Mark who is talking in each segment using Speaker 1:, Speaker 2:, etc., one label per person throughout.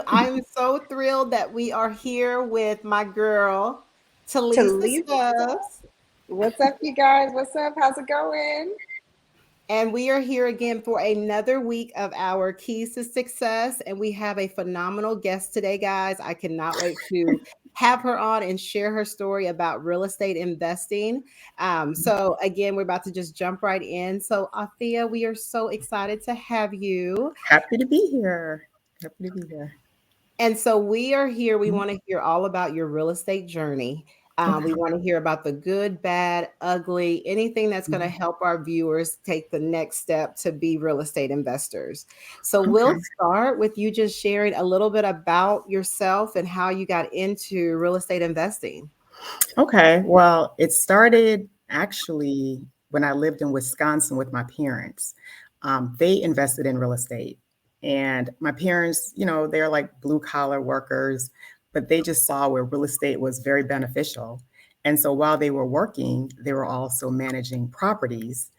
Speaker 1: I'm so thrilled that we are here with my girl, Talisa
Speaker 2: Talisa,
Speaker 1: Stubbs.
Speaker 2: what's up, you guys? What's up? How's it going?
Speaker 1: And we are here again for another week of our Keys to Success. And we have a phenomenal guest today, guys. I cannot wait to have her on and share her story about real estate investing. Again, we're about to just jump right in. So, Althea, we are so excited to have you.
Speaker 3: Happy to be here. Happy to be here.
Speaker 1: And so we are here. We
Speaker 3: Mhm.
Speaker 1: want to hear all about your real estate journey. We
Speaker 3: Okay.
Speaker 1: want to hear about the good, bad, ugly, anything that's going to
Speaker 3: Mhm.
Speaker 1: help our viewers take the next step to be real estate investors. So we'll
Speaker 3: Okay.
Speaker 1: start with you just sharing a little bit about yourself and how you got into real estate investing.
Speaker 3: Okay. Well, it started actually when I lived in Wisconsin with my parents. They invested in real estate. And my parents, they're like blue collar workers, but they just saw where real estate was very beneficial. And so while they were working, they were also managing properties.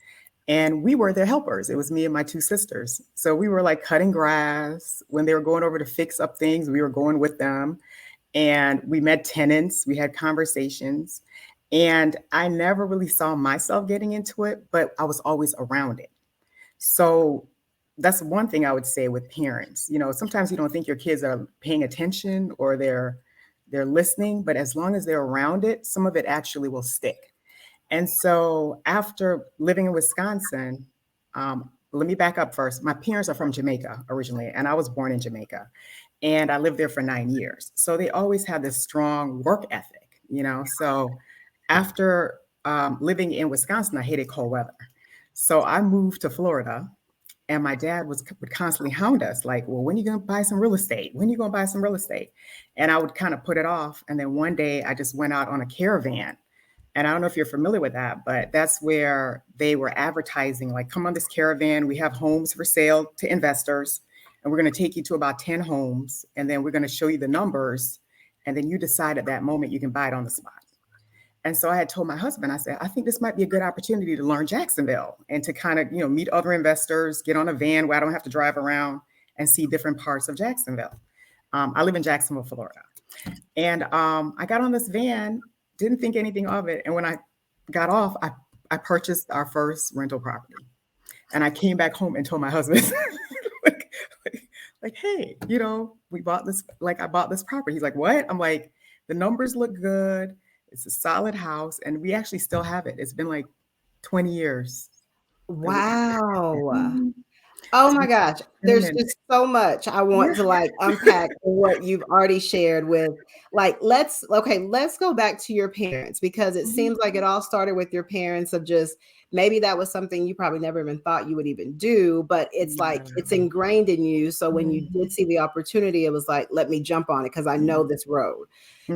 Speaker 3: And we were their helpers. It was me and my two sisters. So we were like cutting grass. When they were going over to fix up things, we were going with them. And we met tenants, we had conversations. And I never really saw myself getting into it, but I was always around it. So that's one thing I would say with parents. Sometimes you don't think your kids are paying attention or they're listening, but as long as they're around it, some of it actually will stick. And so after living in Wisconsin, let me back up first. My parents are from Jamaica originally, and I was born in Jamaica. And I lived there for 9 years. So they always had this strong work ethic. So after living in Wisconsin, I hated cold weather. So I moved to Florida, and my dad would constantly hound us like, well, when are you going to buy some real estate? When are you going to buy some real estate? And I would kind of put it off. And then one day I just went out on a caravan. And I don't know if you're familiar with that, but that's where they were advertising, like, come on this caravan. We have homes for sale to investors. And we're going to take you to about 10 homes. And then we're going to show you the numbers. And then you decide at that moment you can buy it on the spot. And so I had told my husband, I said, I think this might be a good opportunity to learn Jacksonville and to kind of, meet other investors, get on a van where I don't have to drive around and see different parts of Jacksonville. I live in Jacksonville, Florida. And I got on this van, didn't think anything of it. And when I got off, I purchased our first rental property. And I came back home and told my husband, like, like, hey, we bought this, like, I bought this property. He's like, what? I'm like, the numbers look good. It's a solid house. And we actually still have it. It's been like 20 years.
Speaker 1: Wow.
Speaker 3: Mhm.
Speaker 1: Oh
Speaker 3: So
Speaker 1: my gosh, there's just so much I want to like unpack in what you've already shared with let's go back to your parents because it
Speaker 3: Mhm.
Speaker 1: seems like it all started with your parents of just maybe that was something you probably never even thought you would even do, but it's like it's
Speaker 3: Yeah.
Speaker 1: ingrained in you. So when you
Speaker 3: Mhm.
Speaker 1: did see the opportunity, it was like, let me jump on it because I know this road.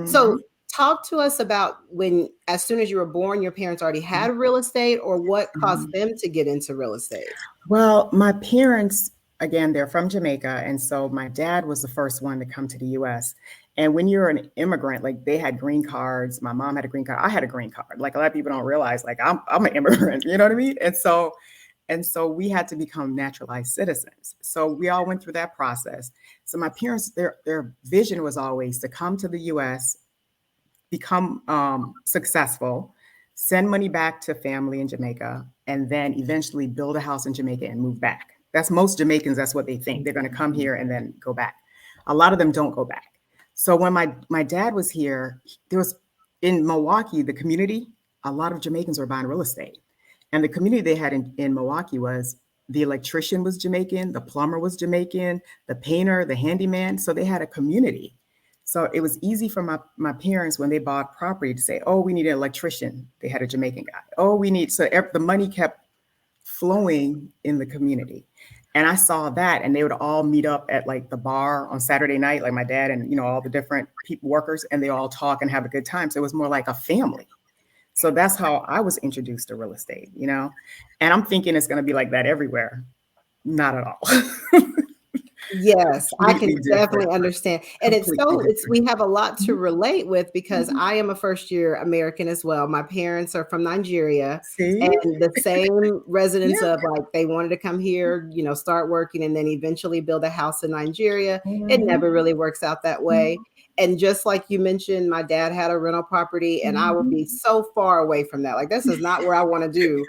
Speaker 1: So
Speaker 3: Mhm.
Speaker 1: talk to us about when as soon as you were born, your parents already had real estate or what caused
Speaker 3: Mhm.
Speaker 1: them to get into real estate?
Speaker 3: Well, my parents, again, they're from Jamaica. And so my dad was the first one to come to the US. And when you're an immigrant, like they had green cards, my mom had a green card, I had a green card. Like a lot of people don't realize, like I'm an immigrant, you know what I mean? And so we had to become naturalized citizens. So we all went through that process. So my parents, their vision was always to come to the US, become successful, send money back to family in Jamaica, and then eventually build a house in Jamaica and move back. That's most Jamaicans, that's what they think. They're going to come here and then go back. A lot of them don't go back. So when my dad was here, there was in Milwaukee, the community, a lot of Jamaicans were buying real estate. And the community they had in Milwaukee was the electrician was Jamaican, the plumber was Jamaican, the painter, the handyman. So they had a community. So it was easy for my parents when they bought property to say, oh, we need an electrician. They had a Jamaican guy. Oh, the money kept flowing in the community. And I saw that, and they would all meet up at like the bar on Saturday night, like my dad and, all the different people, workers, and they all talk and have a good time. So it was more like a family. So that's how I was introduced to real estate. And I'm thinking it's going to be like that everywhere. Not at all.
Speaker 1: Yes, I can
Speaker 3: Completely different.
Speaker 1: definitely understand. And
Speaker 3: Completely
Speaker 1: it's
Speaker 3: different.
Speaker 1: we have a lot to
Speaker 3: Mhm,
Speaker 1: relate with because
Speaker 3: mhm.
Speaker 1: I am a first year American as well. My parents are from Nigeria
Speaker 3: See?
Speaker 1: and the same residents
Speaker 3: Yeah.
Speaker 1: of like they wanted to come here, start working and then eventually build a house in Nigeria. It
Speaker 3: Mhm,
Speaker 1: never really works out that way.
Speaker 3: mhm,
Speaker 1: And just like you mentioned, my dad had a rental property and I would
Speaker 3: mhm.
Speaker 1: be so far away from that. Like this is not where I want to do.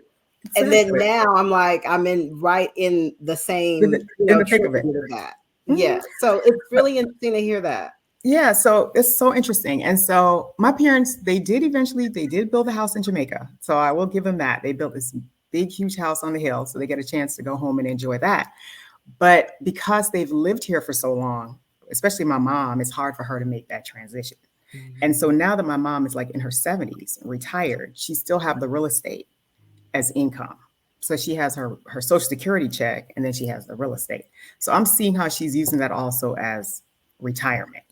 Speaker 1: And then
Speaker 3: Exactly.
Speaker 1: now I'm like, I'm in right in the
Speaker 3: In
Speaker 1: same,
Speaker 3: the in the thick of it.
Speaker 1: tribute of that. Yeah.
Speaker 3: Mhm.
Speaker 1: So it's
Speaker 3: But
Speaker 1: really interesting to hear that.
Speaker 3: yeah, so it's so interesting. And so my parents, they did build a house in Jamaica. So I will give them that. They built this big, huge house on the hill. So they get a chance to go home and enjoy that. But because they've lived here for so long, especially my mom, it's hard for her to make that transition. And so
Speaker 1: Mhm.
Speaker 3: now that my mom is like in her 70s, retired, she still have the real estate as income. So she has her social security check and then she has the real estate. So I'm seeing how she's using that also as retirement,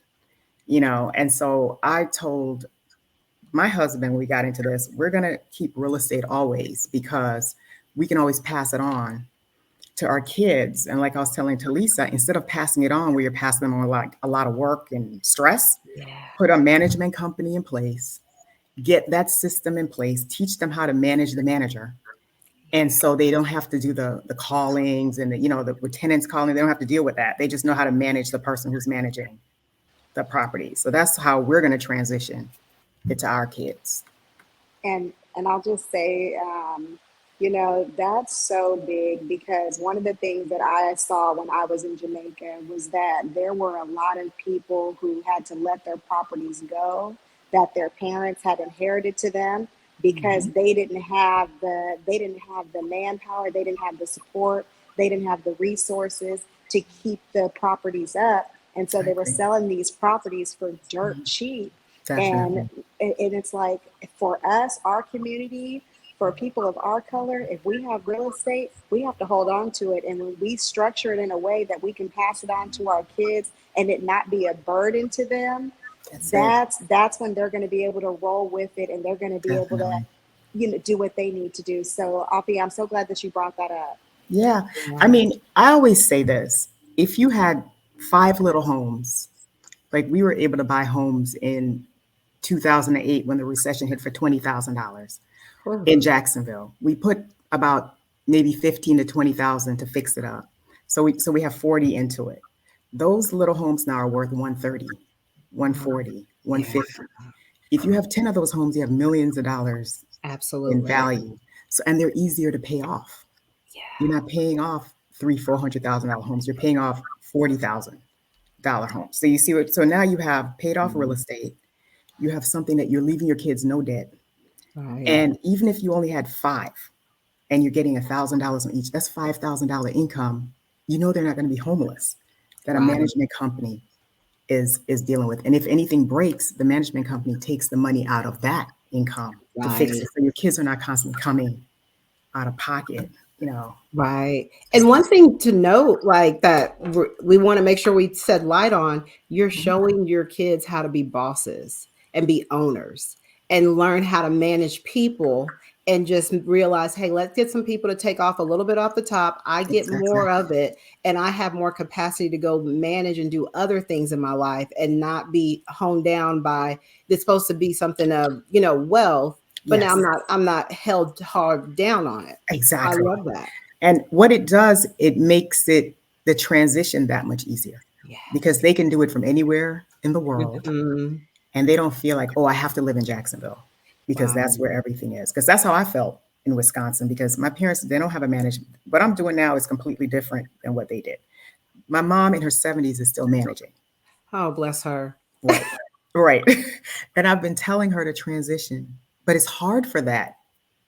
Speaker 3: And so I told my husband when we got into this, we're going to keep real estate always because we can always pass it on to our kids. And like I was telling Talisa, instead of passing it on where you're passing them on like a lot of work and stress,
Speaker 1: Yeah.
Speaker 3: put a management company in place, get that system in place, teach them how to manage the manager. And so they don't have to do the callings and the tenants calling. They don't have to deal with that. They just know how to manage the person who's managing the property. So that's how we're going to transition it to our kids.
Speaker 2: And I'll just say, that's so big because one of the things that I saw when I was in Jamaica was that there were a lot of people who had to let their properties go that their parents had inherited to them because
Speaker 3: Mhm.
Speaker 2: they didn't have the manpower, they didn't have the support, they didn't have the resources to keep the properties up, and so
Speaker 3: I
Speaker 2: they were
Speaker 3: agree.
Speaker 2: selling these properties for dirt
Speaker 3: Mhm.
Speaker 2: cheap. And
Speaker 3: Definitely.
Speaker 2: and it's like for us, our community, for people of our color, if we have real estate, we have to hold on to it. And when we structure it in a way that we can pass it on to our kids and it not be a burden to them,
Speaker 3: That's it.
Speaker 2: that's when they're going to be able to roll with it and they're going to be able to,
Speaker 3: Definitely.
Speaker 2: do what they need to do. So, Alfie, I'm so glad that you brought that up.
Speaker 3: Yeah. I
Speaker 1: Yeah.
Speaker 3: mean, I always say this. If you had five little homes, like we were able to buy homes in 2008 when the recession hit for $20,000
Speaker 1: Whew.
Speaker 3: in Jacksonville. We put about maybe 15 to 20,000 to fix it up. So we have 40 into it. Those little homes now are worth 130,
Speaker 1: Wow.
Speaker 3: 140,
Speaker 1: Yeah.
Speaker 3: 150. If you have 10 of those homes, you have millions of dollars in
Speaker 1: Absolutely.
Speaker 3: value. So and they're easier to pay off. You're
Speaker 1: Yeah.
Speaker 3: not paying off $300,000, $400,000 homes. You're paying off $40,000 homes. So you see what? So now you have paid off real
Speaker 1: Mhm.
Speaker 3: estate. You have something that you're leaving your kids no debt.
Speaker 1: Right.
Speaker 3: And even if you only had five, and you're getting $1,000 on each, that's $5,000 income. You know they're not going to be homeless. That a
Speaker 1: Right.
Speaker 3: management company is dealing with. And if anything breaks, the management company takes the money out of that income to fix
Speaker 1: Right.
Speaker 3: it. So your kids are not constantly coming out of pocket, you know.
Speaker 1: Right. And
Speaker 3: Just
Speaker 1: one thing to note, like that we want to make sure we set light on, you're
Speaker 3: Mhm.
Speaker 1: showing your kids how to be bosses and be owners and learn how to manage people and just realize, hey, let's get some people to take off a little bit off the top. I get more
Speaker 3: Exactly.
Speaker 1: of it and I have more capacity to go manage and do other things in my life and not be honed down by it's supposed to be something of, wealth, but now
Speaker 3: Yes,
Speaker 1: I'm not held hard down on it. I
Speaker 3: exactly.
Speaker 1: love that.
Speaker 3: And what it does, it makes it the transition that much easier because
Speaker 1: Yes.
Speaker 3: they can do it from anywhere in the world
Speaker 1: Mhm.
Speaker 3: and they don't feel like, oh, I have to live in Jacksonville because
Speaker 1: Right.
Speaker 3: that's where everything is. Because that's how I felt in Wisconsin because my parents, they don't have a management. What I'm doing now is completely different than what they did. My mom in her 70s is still managing.
Speaker 1: Oh, bless her.
Speaker 3: Right. Right. And I've been telling her to transition, but it's hard for that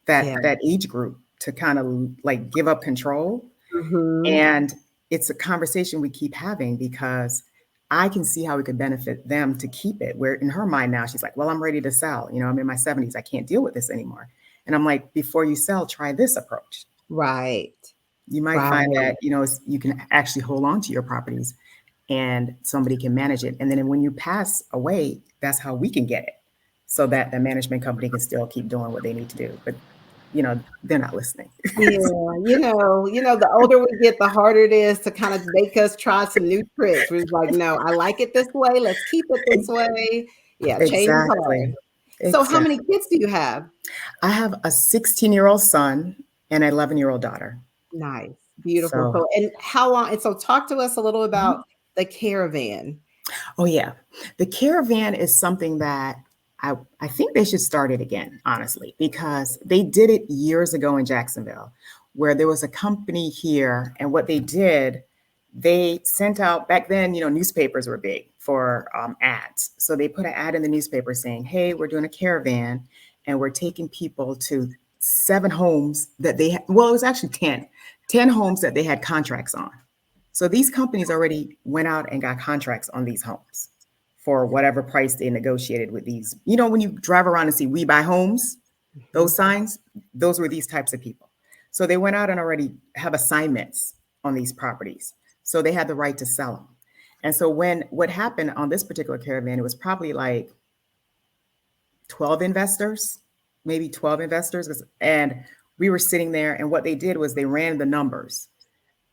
Speaker 3: that
Speaker 1: Yeah.
Speaker 3: that age group to kind of like give up control.
Speaker 1: Mhm.
Speaker 3: And it's a conversation we keep having because I can see how it could benefit them to keep it. Where in her mind now, she's like, well, I'm ready to sell. I'm in my 70s. I can't deal with this anymore. And I'm like, before you sell, try this approach.
Speaker 1: Right.
Speaker 3: You might find
Speaker 1: Right.
Speaker 3: that, you can actually hold on to your properties and somebody can manage it. And then when you pass away, that's how we can get it so that the management company can still keep doing what they need to do. But they're not listening.
Speaker 1: Yeah, the older we get, the harder it is to kind of make us try some new tricks. We're like, no, I like it this way. Let's keep it this way. Yeah, change is
Speaker 3: Exactly.
Speaker 1: hard. So, how many
Speaker 3: Exactly.
Speaker 1: kids do you have?
Speaker 3: I have a 16-year-old son and an 11-year-old daughter.
Speaker 1: Nice, beautiful.
Speaker 3: So,
Speaker 1: So, and how long? And so, talk to us a little
Speaker 3: mhm.
Speaker 1: about the caravan.
Speaker 3: Oh yeah, the caravan is something that I think they should start it again, honestly, because they did it years ago in Jacksonville, where there was a company here, and what they did, they sent out back then. Newspapers were big for ads, so they put an ad in the newspaper saying, "Hey, we're doing a caravan, and we're taking people to 7 homes that they well, it was actually 10 homes that they had contracts on." So these companies already went out and got contracts on these homes for whatever price they negotiated with these. When you drive around and see "We Buy Homes," those signs, those were these types of people. So they went out and already have assignments on these properties. So they had the right to sell them. And so what happened on this particular caravan, it was probably like 12 investors, maybe 12 investors. And we were sitting there, and what they did was they ran the numbers.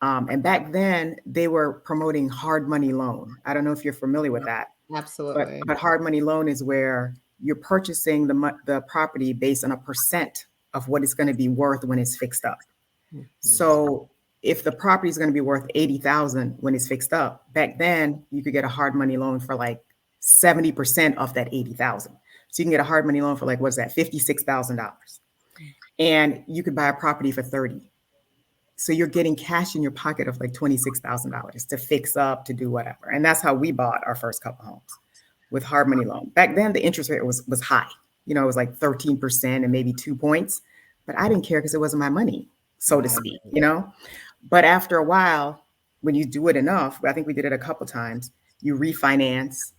Speaker 3: And back then, they were promoting hard money loan. I don't know if you're familiar with that, but
Speaker 1: Absolutely.
Speaker 3: hard money loan is where you're purchasing the property based on a percent of what it's going to be worth when it's fixed up.
Speaker 1: Mhm.
Speaker 3: So if the property is going to be worth 80,000 when it's fixed up, back then you could get a hard money loan for like 70% of that 80,000. So you can get a hard money loan for like, what's that, $56,000, and you could buy a property for 30. So you're getting cash in your pocket of like $26,000 to fix up, to do whatever. And that's how we bought our first couple homes, with hard money loan. Back then, the interest rate was high. It was like 13% and maybe 2 points. But I didn't care because it wasn't my money, so to
Speaker 1: Right.
Speaker 3: speak. But after a while, when you do it enough, I think we did it a couple times, you refinance,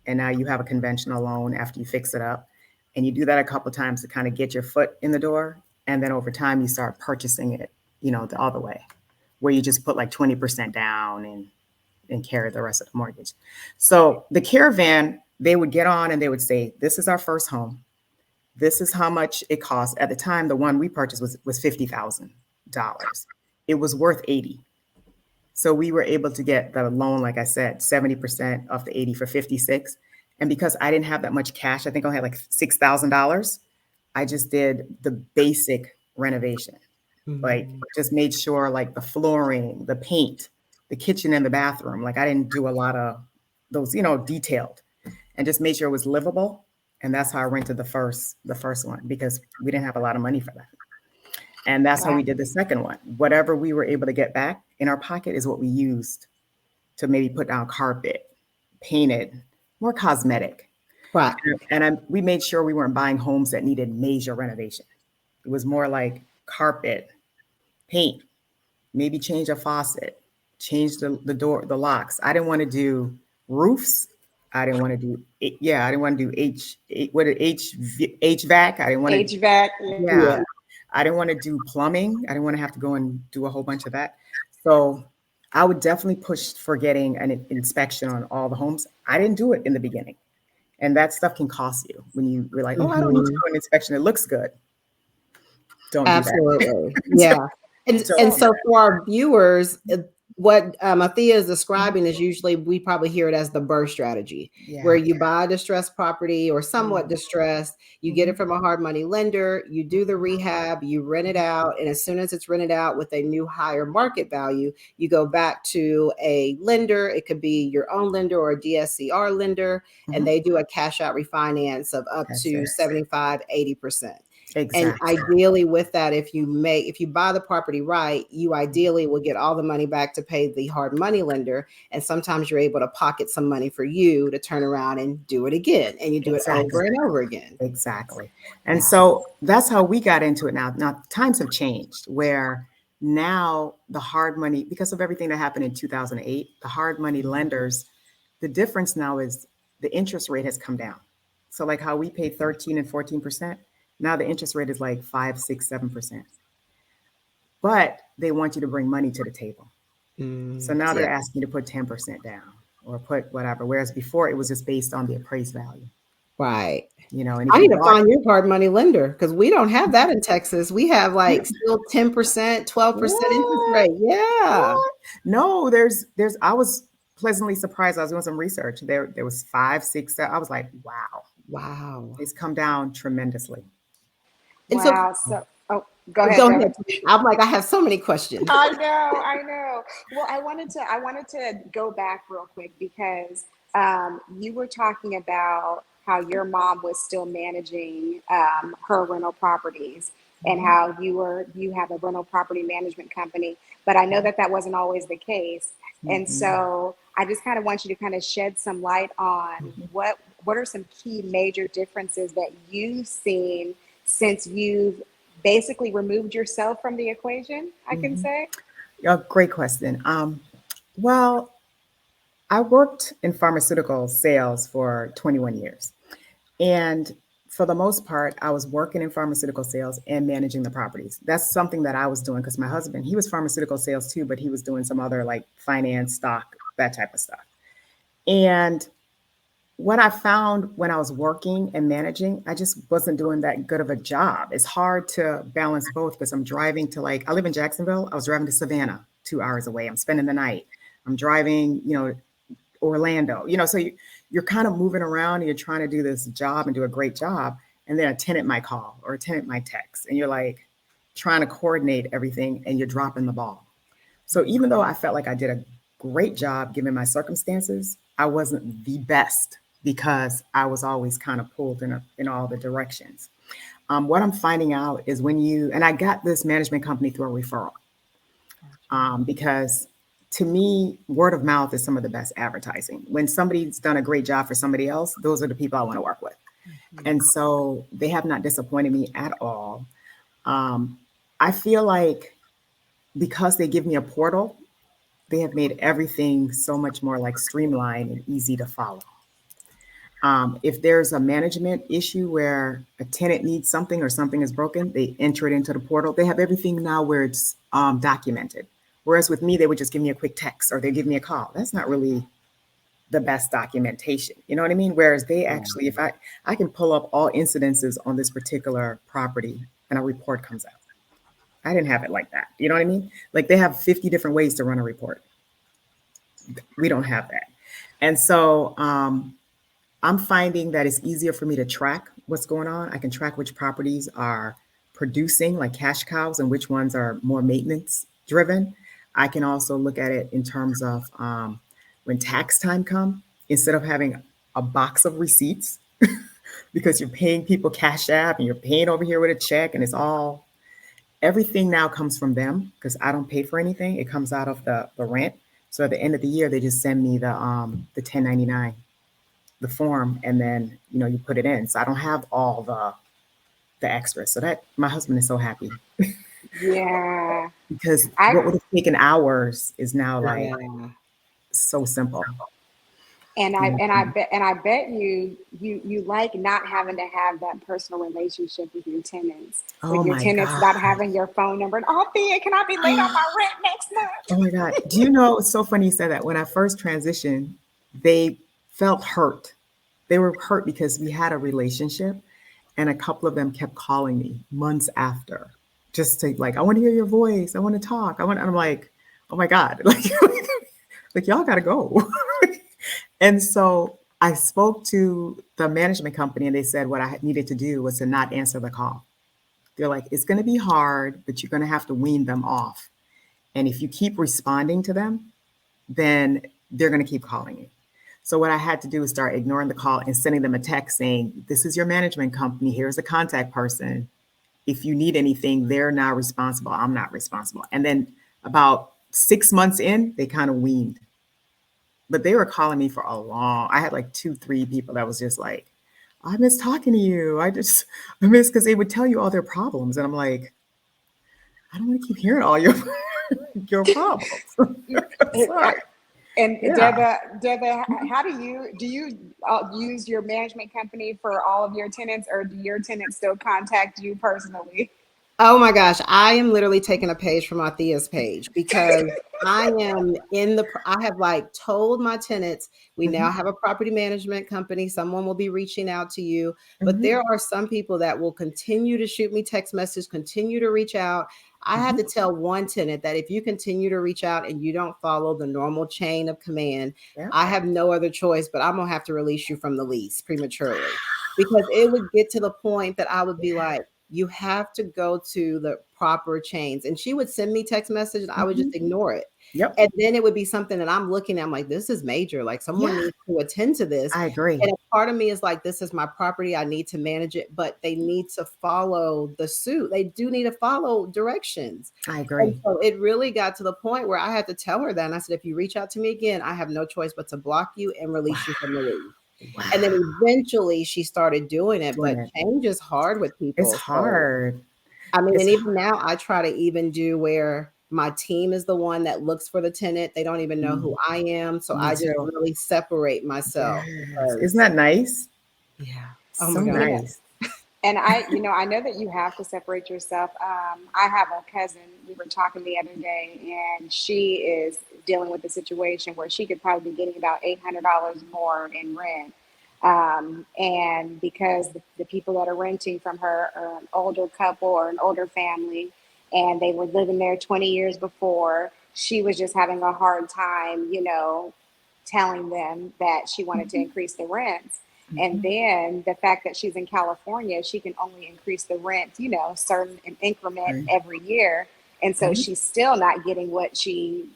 Speaker 3: and now you have a conventional loan after you fix it up. And you do that a couple times to kind of get your foot in the door. And then over time, you start purchasing it, the other way, where you just put like 20% down and carry the rest of the mortgage. So the caravan, they would get on and they would say, "This is our first home. This is how much it costs." At the time, the one we purchased was $50,000. It was worth 80. So we were able to get the loan, like I said, 70% of the 80 for 56. And because I didn't have that much cash, I think I had like $6,000. I just did the basic renovation, like
Speaker 1: Mhm.
Speaker 3: just made sure like the flooring, the paint, the kitchen and the bathroom. Like I didn't do a lot of those, detailed, and just made sure it was livable. And that's how I rented the first one, because we didn't have a lot of money for that. And that's how
Speaker 2: Wow.
Speaker 3: we did the second one. Whatever we were able to get back in our pocket is what we used to maybe put down carpet, painted, more cosmetic.
Speaker 1: Right.
Speaker 3: And we made sure we weren't buying homes that needed major renovation. It was more like carpet, paint, maybe change a faucet, change the door, the locks. I didn't want to do roofs. I didn't want to do, yeah, I didn't want to do HVAC. I didn't want to,
Speaker 2: HVAC.
Speaker 3: yeah,
Speaker 1: Yeah.
Speaker 3: I didn't want to do plumbing. I didn't want to have to go and do a whole bunch of that. So I would definitely push for getting an inspection on all the homes. I didn't do it in the beginning. And that stuff can cost you when you're like, "Oh, I don't need to
Speaker 1: Mhm.
Speaker 3: do an inspection. It looks good." Don't do that.
Speaker 1: Absolutely.
Speaker 3: So
Speaker 1: Yeah. And
Speaker 3: don't do
Speaker 1: so for our viewers, what Althea is describing is usually we probably hear it as the BRRRR strategy, where
Speaker 3: Yeah.
Speaker 1: you buy a distressed property or somewhat distressed, you get it
Speaker 3: Mhm.
Speaker 1: from a hard money lender, you do the rehab, you rent it out, and as soon as it's rented out with a new higher market value, you go back to a lender. It could be your own lender or a DSCR lender, and
Speaker 3: Mhm.
Speaker 1: they do a cash out refinance of up
Speaker 3: That's
Speaker 1: to
Speaker 3: it.
Speaker 1: 75, 80%. And
Speaker 3: Exactly.
Speaker 1: ideally with that, if you buy the property right, you ideally will get all the money back to pay the hard money lender. And sometimes you're able to pocket some money for you to turn around and do it again. And you do it
Speaker 3: Exactly.
Speaker 1: over and over again.
Speaker 3: Exactly. And
Speaker 1: Yeah.
Speaker 3: so that's how we got into it now. Now times have changed, where now the hard money, because of everything that happened in 2008, the hard money lenders, the difference now is the interest rate has come down. So like how we pay 13 and 14%, now the interest rate is like 5, 6, 7%. But they want you to bring money to the table. So now
Speaker 1: Yeah.
Speaker 3: they're asking you to put 10% down or put whatever. Whereas before it was just based on the appraised value.
Speaker 1: Right.
Speaker 3: And if
Speaker 1: I
Speaker 3: you
Speaker 1: need to
Speaker 3: bought,
Speaker 1: find your hard money lender because we don't have that in Texas. We have like still 10%, 12% interest
Speaker 3: what?
Speaker 1: rate. Yeah.
Speaker 3: What? No, there's I was pleasantly surprised. I was doing some research. There was five, six, seven. I was like, wow,
Speaker 1: Wow.
Speaker 3: it's come down tremendously.
Speaker 1: And so
Speaker 2: Wow. So, oh, go ahead,
Speaker 1: go
Speaker 2: Deborah.
Speaker 1: ahead. I'm like, I have so many questions.
Speaker 2: I know. Well, I wanted to go back real quick because you were talking about how your mom was still managing her rental properties and
Speaker 3: Mhm.
Speaker 2: how you have a rental property management company, but I know that that wasn't always the case. And
Speaker 3: Mhm.
Speaker 2: so I just kind of want you to kind of shed some light on
Speaker 3: Mhm.
Speaker 2: what are some key major differences that you've seen since you've basically removed yourself from the equation, I can
Speaker 3: Mhm.
Speaker 2: say.
Speaker 3: Yeah, great question. Well, I worked in pharmaceutical sales for 21 years. And for the most part, I was working in pharmaceutical sales and managing the properties. That's something that I was doing because my husband, he was pharmaceutical sales too, but he was doing some other like finance, stock, that type of stuff. And what I found when I was working and managing, I just wasn't doing that good of a job. It's hard to balance both because I'm driving to like, I live in Jacksonville. I was driving to Savannah, 2 hours away. I'm spending the night. I'm driving, Orlando, so you're kind of moving around and you're trying to do this job and do a great job. And then a tenant might call or a tenant might text and you're like trying to coordinate everything and you're dropping the ball. So even though I felt like I did a great job given my circumstances, I wasn't the best because I was always kind of pulled in all the directions. What I'm finding out is and I got this management company through a referral because to me, word of mouth is some of the best advertising. When somebody's done a great job for somebody else, those are the people I want to work with. And so they have not disappointed me at all. Um, I feel like because they give me a portal, they have made everything so much more like streamlined and easy to follow. If there's a management issue where a tenant needs something or something is broken, they enter it into the portal. They have everything now where it's documented. Whereas with me, they would just give me a quick text or they give me a call. That's not really the best documentation. You know what I mean? Whereas they actually, if I can pull up all incidences on this particular property and a report comes out. I didn't have it like that. You know what I mean? Like they have 50 different ways to run a report. We don't have that. And so I'm finding that it's easier for me to track what's going on. I can track which properties are producing like cash cows and which ones are more maintenance driven. I can also look at it in terms of when tax time comes, instead of having a box of receipts because you're paying people cash app and you're paying over here with a check and everything now comes from them because I don't pay for anything. It comes out of the rent. So at the end of the year, they just send me the 1099, the form, and then you put it in. So I don't have all the extras. So that my husband is so happy
Speaker 2: Yeah.
Speaker 3: because
Speaker 2: I
Speaker 3: what would have taken hours is now like
Speaker 1: Yeah.
Speaker 3: so simple.
Speaker 2: and I
Speaker 3: You
Speaker 2: and I
Speaker 3: know?
Speaker 2: bet you like not having to have that personal relationship
Speaker 3: Oh
Speaker 2: with your
Speaker 3: my
Speaker 2: tenants
Speaker 3: God.
Speaker 2: not having your phone number. And oh, Thea, can I be late on my rent next
Speaker 3: Oh
Speaker 2: month?
Speaker 3: my God. Do you know it's so funny you said that. When I first transitioned, they felt hurt. They were hurt because we had a relationship and a couple of them kept calling me months after just to like, I want to hear your voice. I want to talk. And I'm like, oh my God. Like y'all gotta go. And so I spoke to the management company and they said what I needed to do was to not answer the call. They're like, it's going to be hard, but you're going to have to wean them off. And if you keep responding to them, then they're going to keep calling you. So what I had to do is start ignoring the call and sending them a text saying, this is your management company. Here's a contact person. If you need anything, they're not responsible. I'm not responsible. And then about 6 months in, they kind of weaned. But they were calling me for I had like 2, 3 people that was just like, I miss talking to you. I miss because they would tell you all their problems. And I'm like, I don't want to keep hearing all your your problems. Sorry.
Speaker 2: And
Speaker 3: Yeah.
Speaker 2: Deba, how do you use your management company for all of your tenants, or do your tenants still contact you personally?
Speaker 1: Oh my gosh, I am literally taking a page from Althea's page because I am I have like told my tenants, we now
Speaker 3: Mhm,
Speaker 1: have a property management company. Someone will be reaching out to you, but
Speaker 3: mhm,
Speaker 1: there are some people that will continue to shoot me text messages, continue to reach out. I had
Speaker 3: mhm.
Speaker 1: to tell one tenant that if you continue to reach out and you don't follow the normal chain of command,
Speaker 3: Yep.
Speaker 1: I have no other choice, but I'm gonna have to release you from the lease prematurely because it would get to the point that I would be
Speaker 3: Yeah.
Speaker 1: like, you have to go to the proper chains. And she would send me text messages, I would just
Speaker 3: Mhm.
Speaker 1: ignore it.
Speaker 3: Yep.
Speaker 1: And then it would be something that I'm looking at, I'm like, this is major. Like someone
Speaker 3: Yeah,
Speaker 1: needs to attend to this.
Speaker 3: I agree.
Speaker 1: And a part of me is like, this is my property. I need to manage it, but they need to follow the suit. They do need to follow directions.
Speaker 3: I
Speaker 1: And
Speaker 3: agree.
Speaker 1: so it really got to the point where I had to tell her that. And I said, if you reach out to me again, I have no choice but to block you and
Speaker 3: Wow.
Speaker 1: release you from the league. And then
Speaker 3: Wow.
Speaker 1: eventually she started doing it,
Speaker 3: Doing
Speaker 1: but
Speaker 3: it.
Speaker 1: change is hard with
Speaker 3: It's
Speaker 1: people. So
Speaker 3: hard.
Speaker 1: I mean,
Speaker 3: It's
Speaker 1: and even now I try to even do where my team is the one that looks for the tenant. They don't even know who
Speaker 3: mm,
Speaker 1: I am. So
Speaker 3: me
Speaker 1: I just
Speaker 3: too.
Speaker 1: really separate myself
Speaker 3: Yes. Isn't
Speaker 1: because,
Speaker 3: that nice?
Speaker 1: yeah. Oh my
Speaker 3: So
Speaker 1: God.
Speaker 2: You know,
Speaker 3: nice.
Speaker 2: and I know that you have to separate yourself. I have a cousin. We were talking the other day, and she is dealing with a situation where she could probably be getting about $800 more in rent. And because the people that are renting from her are an older couple or an older family, and they were living there 20 years before, she was just having a hard time, telling them that she wanted to
Speaker 3: Mhm,
Speaker 2: increase the rents. And
Speaker 3: mhm.
Speaker 2: then the fact that she's in California, she can only increase the rent, certain an increment
Speaker 3: Right.
Speaker 2: every year. And so
Speaker 3: Right.
Speaker 2: she's still not getting what she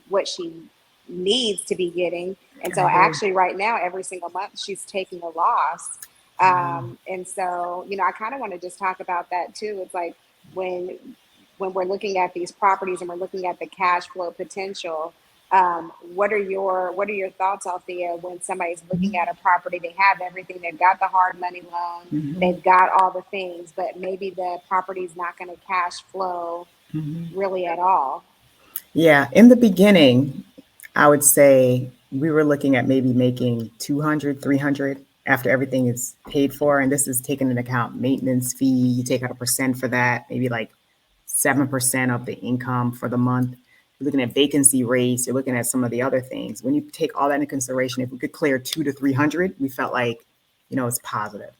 Speaker 2: needs to be getting. And
Speaker 3: I
Speaker 2: so
Speaker 3: agree.
Speaker 2: actually right now, every single month she's taking a loss.
Speaker 3: Wow.
Speaker 2: And so, I kind of want to just talk about that too. It's like when when we're looking at these properties and we're looking at the cash flow potential, what are your thoughts, Althea, when somebody's looking
Speaker 3: Mhm,
Speaker 2: at a property? They have everything. They've got the hard money loan.
Speaker 3: mhm,
Speaker 2: They've got all the things, but maybe the property's not going to cash flow
Speaker 3: mhm.
Speaker 2: really at all.
Speaker 3: Yeah, in the beginning, I would say we were looking at maybe making 200, 300 after everything is paid for. And this is taking into account maintenance fee. You take out a percent for that, maybe like 7% of the income for the month. You're looking at vacancy rates. You're looking at some of the other things. When you take all that into consideration, if we could clear 2 to 300, we felt like, it's positive.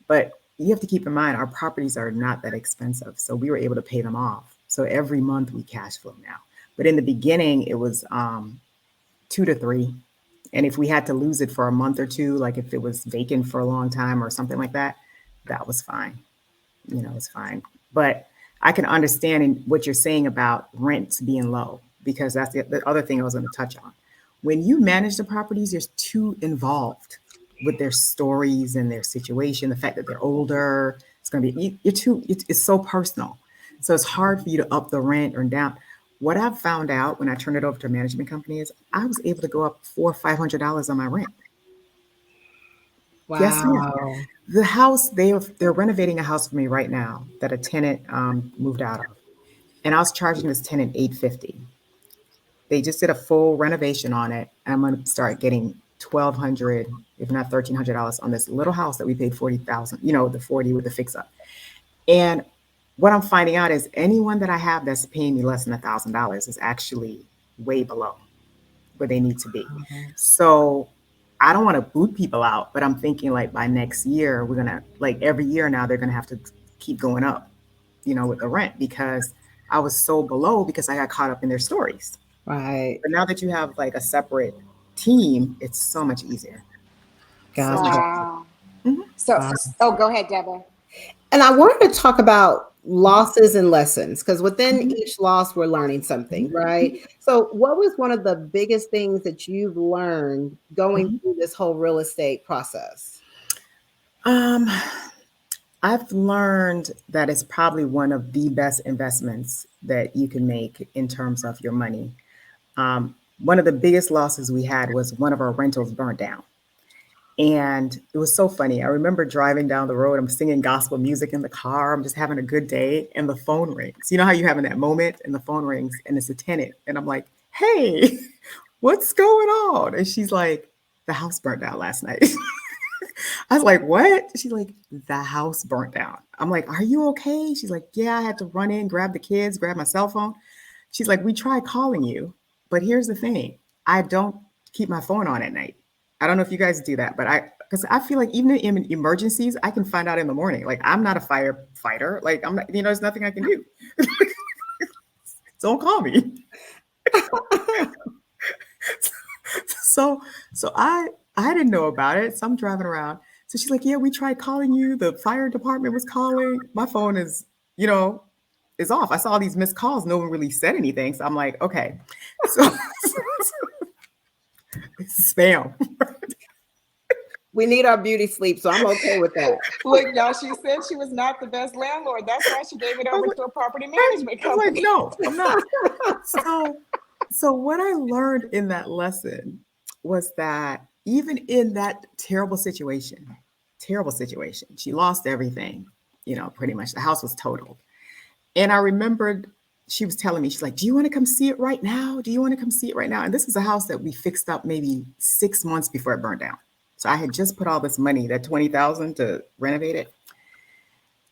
Speaker 3: But you have to keep in mind, our properties are not that expensive. So we were able to pay them off. So every month we cash flow now. But in the beginning, it was 2 to 3. And if we had to lose it for a month or two, like if it was vacant for a long time or something like that, that was fine. It's fine. But I can understand in what you're saying about rents being low, because that's the other thing I was going to touch on. When you manage the properties, there's too involved with their stories and their situation, the fact that they're older. It's going to be, you're too, it's so personal. So it's hard for you to up the rent or down. What I've found out when I turned it over to a management company is I was able to go up $400 or $500 on my rent. Yes, ma'am.
Speaker 1: Wow.
Speaker 3: The house, they're renovating a house for me right now that a tenant moved out of, and I was charging this tenant 850. They just did a full renovation on it, and I'm going to start getting 1,200, if not $1,300, on this little house that we paid 40,000. The 40 with the fix up. And what I'm finding out is anyone that I have that's paying me less than $1,000 is actually way below where they need to be. So I don't want to boot people out, but I'm thinking like by next year, we're gonna like every year now they're gonna have to keep going up, with the rent because I was so below because I got caught up in their stories.
Speaker 1: Right.
Speaker 3: But now that you have like a separate team, it's so much easier. So much
Speaker 1: Gotcha.
Speaker 3: easier.
Speaker 2: Wow.
Speaker 3: Mhm.
Speaker 2: So,
Speaker 1: Wow.
Speaker 2: oh, go ahead, Deborah.
Speaker 1: And I wanted to talk about losses and lessons because within
Speaker 3: Mhm.
Speaker 1: each loss, we're learning something,
Speaker 3: Mhm.
Speaker 1: right? So, what was one of the biggest things that you've learned going
Speaker 3: Mhm.
Speaker 1: through this whole real estate process?
Speaker 3: Um, I've learned that it's probably one of the best investments that you can make in terms of your money. One of the biggest losses we had was one of our rentals burnt down. And it was so funny. I remember driving down the road, I'm singing gospel music in the car, I'm just having a good day, and the phone rings. You know how you have in that moment, and the phone rings, and it's a tenant. And I'm like, hey, what's going on? And she's like, the house burnt down last night. I was like, what? She's like, the house burnt down. I'm like, are you okay? She's like, yeah, I had to run in, grab the kids, grab my cell phone. She's like, we tried calling you, but here's the thing. I don't keep my phone on at night. I don't know if you guys do that, but because I feel like even in emergencies, I can find out in the morning. Like, I'm not a firefighter. Like, I'm not, there's nothing I can do. Don't call me. so I didn't know about it. So I'm driving around. So she's like, yeah, we tried calling you. The fire department was calling. My phone you know, is off. I saw these missed calls. No one really said anything. So I'm like, okay. So it's spam.
Speaker 1: We need our beauty sleep, so I'm okay with that.
Speaker 2: Look, y'all, she said she was not the best landlord. That's why she gave it over to a property management
Speaker 3: I was like,
Speaker 2: company.
Speaker 3: no, I'm not. So what I learned in that lesson was that even in that terrible situation, she lost everything, pretty much. The house was totaled. And I remembered she was telling me, she's like, do you want to come see it right now? Do you want to come see it right now? And this is a house that we fixed up maybe 6 months before it burned down. So I had just put all this money, that $20,000, to renovate it.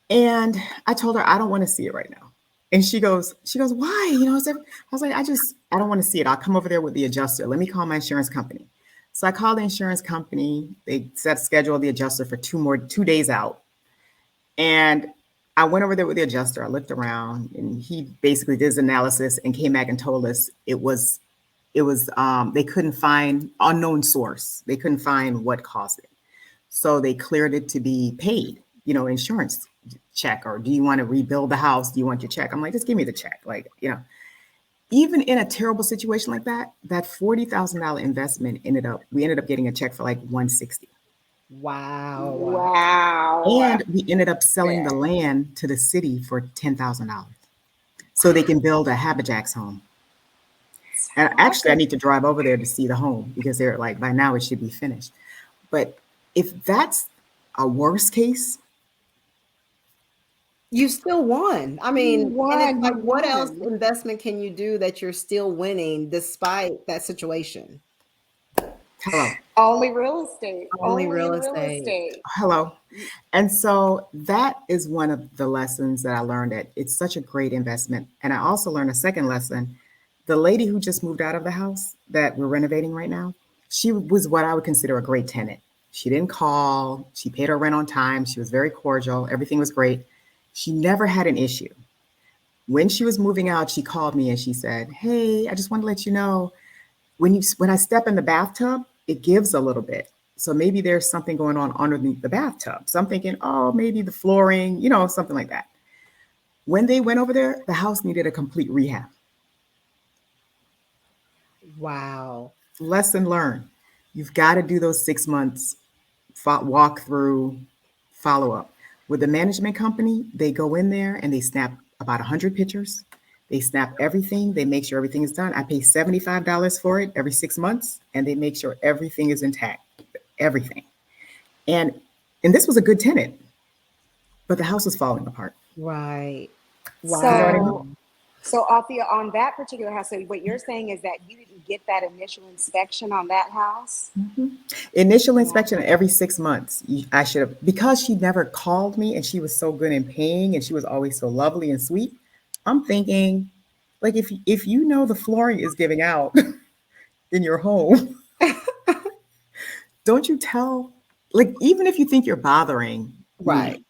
Speaker 3: And I told her, I don't want to see it right now. And she goes, why? I was like, I don't want to see it. I'll come over there with the adjuster. Let me call my insurance company. So I called the insurance company. They scheduled the adjuster for 2 days out. And I went over there with the adjuster. I looked around, and he basically did his analysis and came back and told us it was they couldn't find unknown source. They couldn't find what caused it. So they cleared it to be paid, insurance check, or do you want to rebuild the house? Do you want your check? I'm like, just give me the check. Like, even in a terrible situation like that, that $40,000 investment we ended up getting a check for like $160,000.
Speaker 1: Wow.
Speaker 3: And we ended up selling the land to the city for $10,000 so they can build a Habitat's home. And actually, I need to drive over there to see the home because they're like, by now it should be finished. But if that's a worst case,
Speaker 1: you still won. I mean, and it's like, what else
Speaker 2: won.
Speaker 1: investment can you do that you're still winning despite that situation?
Speaker 3: Hello.
Speaker 2: Only real estate.
Speaker 1: Only real estate.
Speaker 3: Hello. And so that is one of the lessons that I learned, that it's such a great investment. And I also learned a second lesson. The lady who just moved out of the house that we're renovating right now, she was what I would consider a great tenant. She didn't call. She paid her rent on time. She was very cordial. Everything was great. She never had an issue. When she was moving out, she called me and she said, hey, I just want to let you know, when I step in the bathtub, it gives a little bit. So maybe there's something going on underneath the bathtub. So I'm thinking, oh, maybe the flooring, something like that. When they went over there, the house needed a complete rehab.
Speaker 1: Wow.
Speaker 3: Lesson learned. You've got to do those 6 months walk through, follow up. With the management company, they go in there and they snap about 100 pictures. They snap everything. They make sure everything is done. I pay $75 for it every 6 months, and they make sure everything is intact, everything. And this was a good tenant, but the house was falling apart.
Speaker 1: Right. Wow.
Speaker 2: So Althea, on that particular house, so what you're saying is that you didn't get that initial inspection on that house?
Speaker 3: Mm-hmm. Initial inspection every 6 months. I should have, because she never called me and she was so good in paying and she was always so lovely and sweet. I'm thinking, like, if the flooring is giving out in your home, don't you tell, like, even if you think you're bothering
Speaker 1: Right.
Speaker 3: me,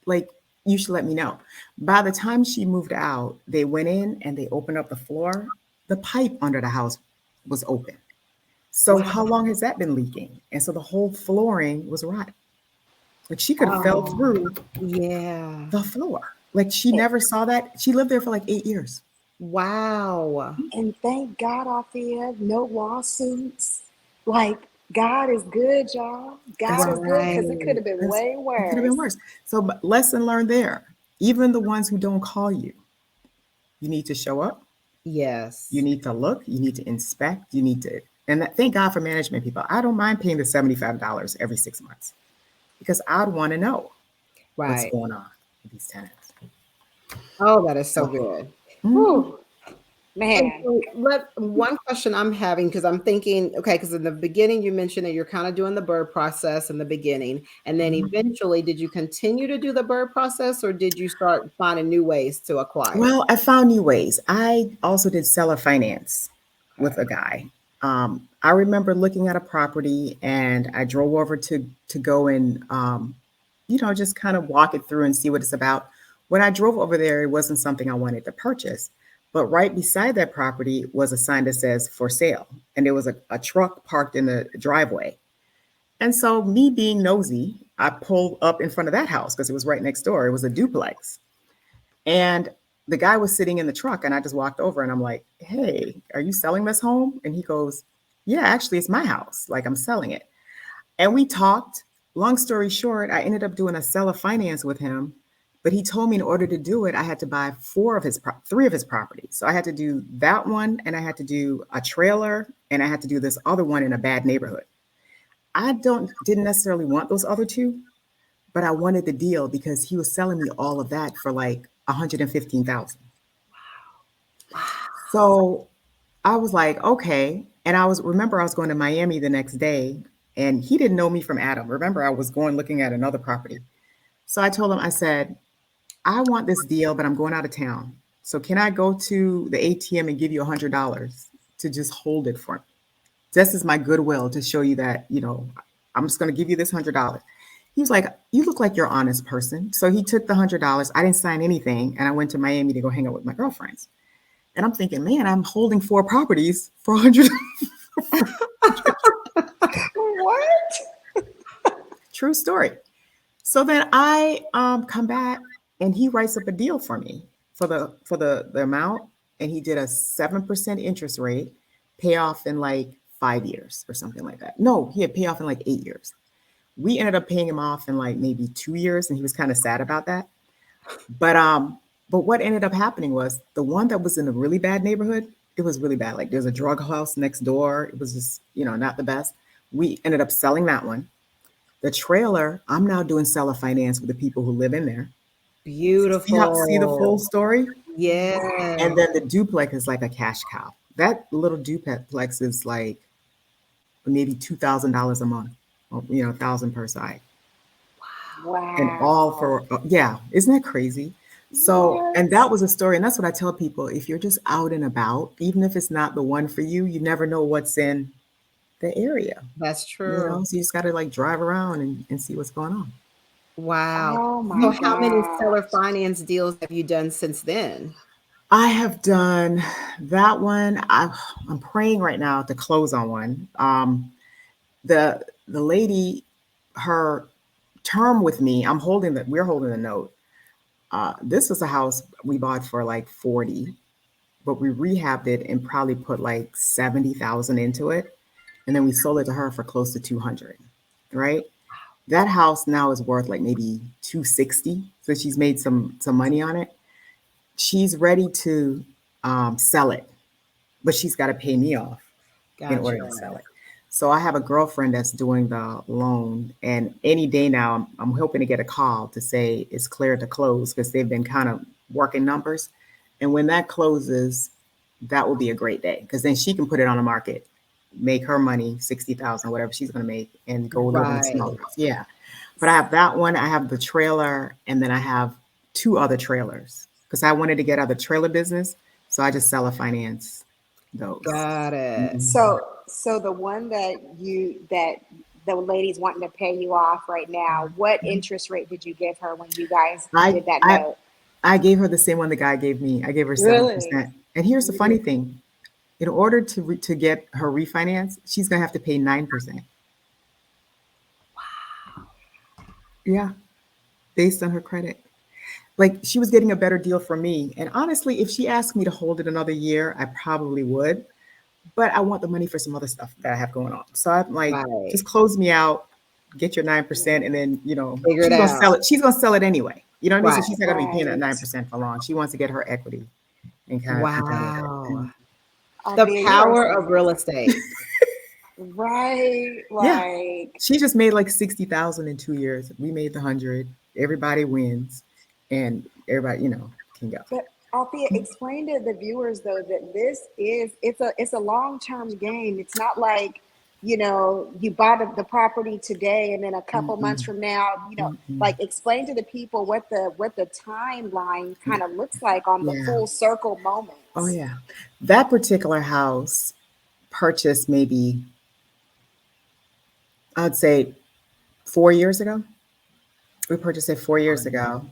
Speaker 3: like, you should let me know. By the time she moved out, they went in and they opened up the floor. The pipe under the house was open. So how long has that been leaking? And so the whole flooring was rotten. Like, she could have fell through the floor. Like, she never saw that. She lived there for like 8 years.
Speaker 1: Wow.
Speaker 2: And thank God, Althea, no lawsuits. Like, God is good, y'all. God is good, because it could have been way worse.
Speaker 3: It could have been worse. So lesson learned there. Even the ones who don't call you, you need to show up.
Speaker 1: Yes.
Speaker 3: You need to look. You need to inspect. You need to, and thank God for management people. I don't mind paying the $75 every 6 months because I'd want to know what's going on with these tenants.
Speaker 1: Oh, that is so good.
Speaker 2: Mm-hmm.
Speaker 1: And
Speaker 2: Man.
Speaker 1: so one question I'm having, because I'm thinking, okay, because in the beginning you mentioned that you're kind of doing the bird process in the beginning, and then
Speaker 3: Mhm.
Speaker 1: eventually, did you continue to do the bird process, or did you start finding new ways to acquire?
Speaker 3: Well, I found new ways. I also did seller finance with
Speaker 1: Okay.
Speaker 3: a guy. I remember looking at a property and I drove over to go and just kind of walk it through and see what it's about. When I drove over there, it wasn't something I wanted to purchase. But right beside that property was a sign that says for sale. And there was a truck parked in the driveway. And so, me being nosy, I pulled up in front of that house because it was right next door. It was a duplex. And the guy was sitting in the truck, and I just walked over and I'm like, "Hey, are you selling this home?" And he goes, "Yeah, actually, it's my house. Like, I'm selling it." And we talked. Long story short, I ended up doing a seller finance with him, but he told me in order to do it, I had to buy three of his properties. So I had to do that one, and I had to do a trailer, and I had to do this other one in a bad neighborhood. I didn't necessarily want those other two, but I wanted the deal because he was selling me all of that for like 115,000.
Speaker 1: Wow.
Speaker 3: So I was like, okay. And remember I was going to Miami the next day and he didn't know me from Adam. Remember, I was going looking at another property. So I told him, I said, I want this deal, but I'm going out of town. So can I go to the ATM and give you $100 to just hold it for me? This is my goodwill to show you that, I'm just going to give you this $100. He was like, you look like you're an honest person. So he took the $100. I didn't sign anything. And I went to Miami to go hang out with my girlfriends. And I'm thinking, man, I'm holding four properties for 100.
Speaker 2: What?
Speaker 3: True story. So then I come back and he writes up a deal for me for the amount. And he did a 7% interest rate, pay off in like 5 years or something like that. No, he had pay off in like 8 years. We ended up paying him off in like maybe 2 years, and he was kind of sad about that. But what ended up happening was the one that was in a really bad neighborhood, it was really bad. Like there's a drug house next door. It was just, not the best. We ended up selling that one. The trailer, I'm now doing seller finance with the people who live in there. See the full
Speaker 1: Beautiful.
Speaker 3: story?
Speaker 1: Yes.
Speaker 3: And then the duplex is like a cash cow. That little duplex is like maybe $2,000 a month, or, 1,000 per side. And all
Speaker 2: Wow.
Speaker 3: for, yeah, isn't that crazy? So, and
Speaker 2: Yes.
Speaker 3: that was a story. And that's what I tell people. If you're just out and about, even if it's not the one for you, you never know what's in the area,
Speaker 1: That's true.
Speaker 3: So you just got to like drive around and see what's going on.
Speaker 1: Wow.
Speaker 2: Oh
Speaker 1: So
Speaker 2: my
Speaker 1: how many
Speaker 2: God.
Speaker 1: seller finance deals have you done since then?
Speaker 3: I have done that one. I'm praying right now to close on one. The lady, her term with me, we're holding the note. This was a house we bought for like 40, but we rehabbed it and probably put like 70,000 into it. And then we sold it to her for close to 200, right? That house now is worth like maybe 260. So she's made some money on it. She's ready to sell it, but she's got to pay me off in order to
Speaker 1: Gotcha.
Speaker 3: sell it. So I have a girlfriend that's doing the loan, and any day now, I'm hoping to get a call to say it's clear to close because they've been kind of working numbers. And when that closes, that will be a great day because then she can put it on the market, make her money, 60,000, whatever she's going to make, and go live in a small
Speaker 1: Right.
Speaker 3: house. Yeah. But I have that one. I have the trailer, and then I have two other trailers because I wanted to get out of the trailer business. So I just sell a finance those.
Speaker 1: Got it.
Speaker 3: Mhm.
Speaker 2: So the one that the lady's wanting to pay you off right now, what interest rate did you give her when you guys
Speaker 3: I
Speaker 2: did that
Speaker 3: I
Speaker 2: note?
Speaker 3: I gave her the same one the guy gave me. I gave her
Speaker 2: Really?
Speaker 3: 7%. And here's the funny thing: in order to get her refinance, she's gonna have to pay 9%. Yeah, based on her credit. Like she was getting a better deal from me. And honestly, if she asked me to hold it another year, I probably would. But I want the money for some other stuff that I have going on. So I'm like,
Speaker 1: Right.
Speaker 3: just close me out, get your 9%, and
Speaker 2: Yeah.
Speaker 3: then
Speaker 1: Figure it
Speaker 3: she's gonna sell
Speaker 1: out.
Speaker 3: it. She's gonna sell it anyway. You know what I mean? So
Speaker 1: Right.
Speaker 3: she's not gonna be paying that
Speaker 2: Right.
Speaker 3: 9% for long. She wants to get her equity and kind of be done with it.
Speaker 1: Wow. The
Speaker 2: Althea, you are
Speaker 1: power
Speaker 2: so
Speaker 1: of real
Speaker 2: funny.
Speaker 1: estate.
Speaker 2: Right.
Speaker 3: Yeah.
Speaker 2: Like,
Speaker 3: She just made like 60,000 in 2 years. We made the 100. Everybody wins, and everybody, can go.
Speaker 2: Althea, explain to the viewers though that it's a long-term game. It's not like, you bought the property today and then a couple months
Speaker 3: Mm-mm,
Speaker 2: from now,
Speaker 3: mm-mm.
Speaker 2: like explain to the people what the timeline kind of looks like on the
Speaker 3: Yeah.
Speaker 2: full circle
Speaker 3: Oh,
Speaker 2: moments.
Speaker 3: yeah. That particular house purchased maybe, I'd say 4 years ago. We purchased it 4 years ago.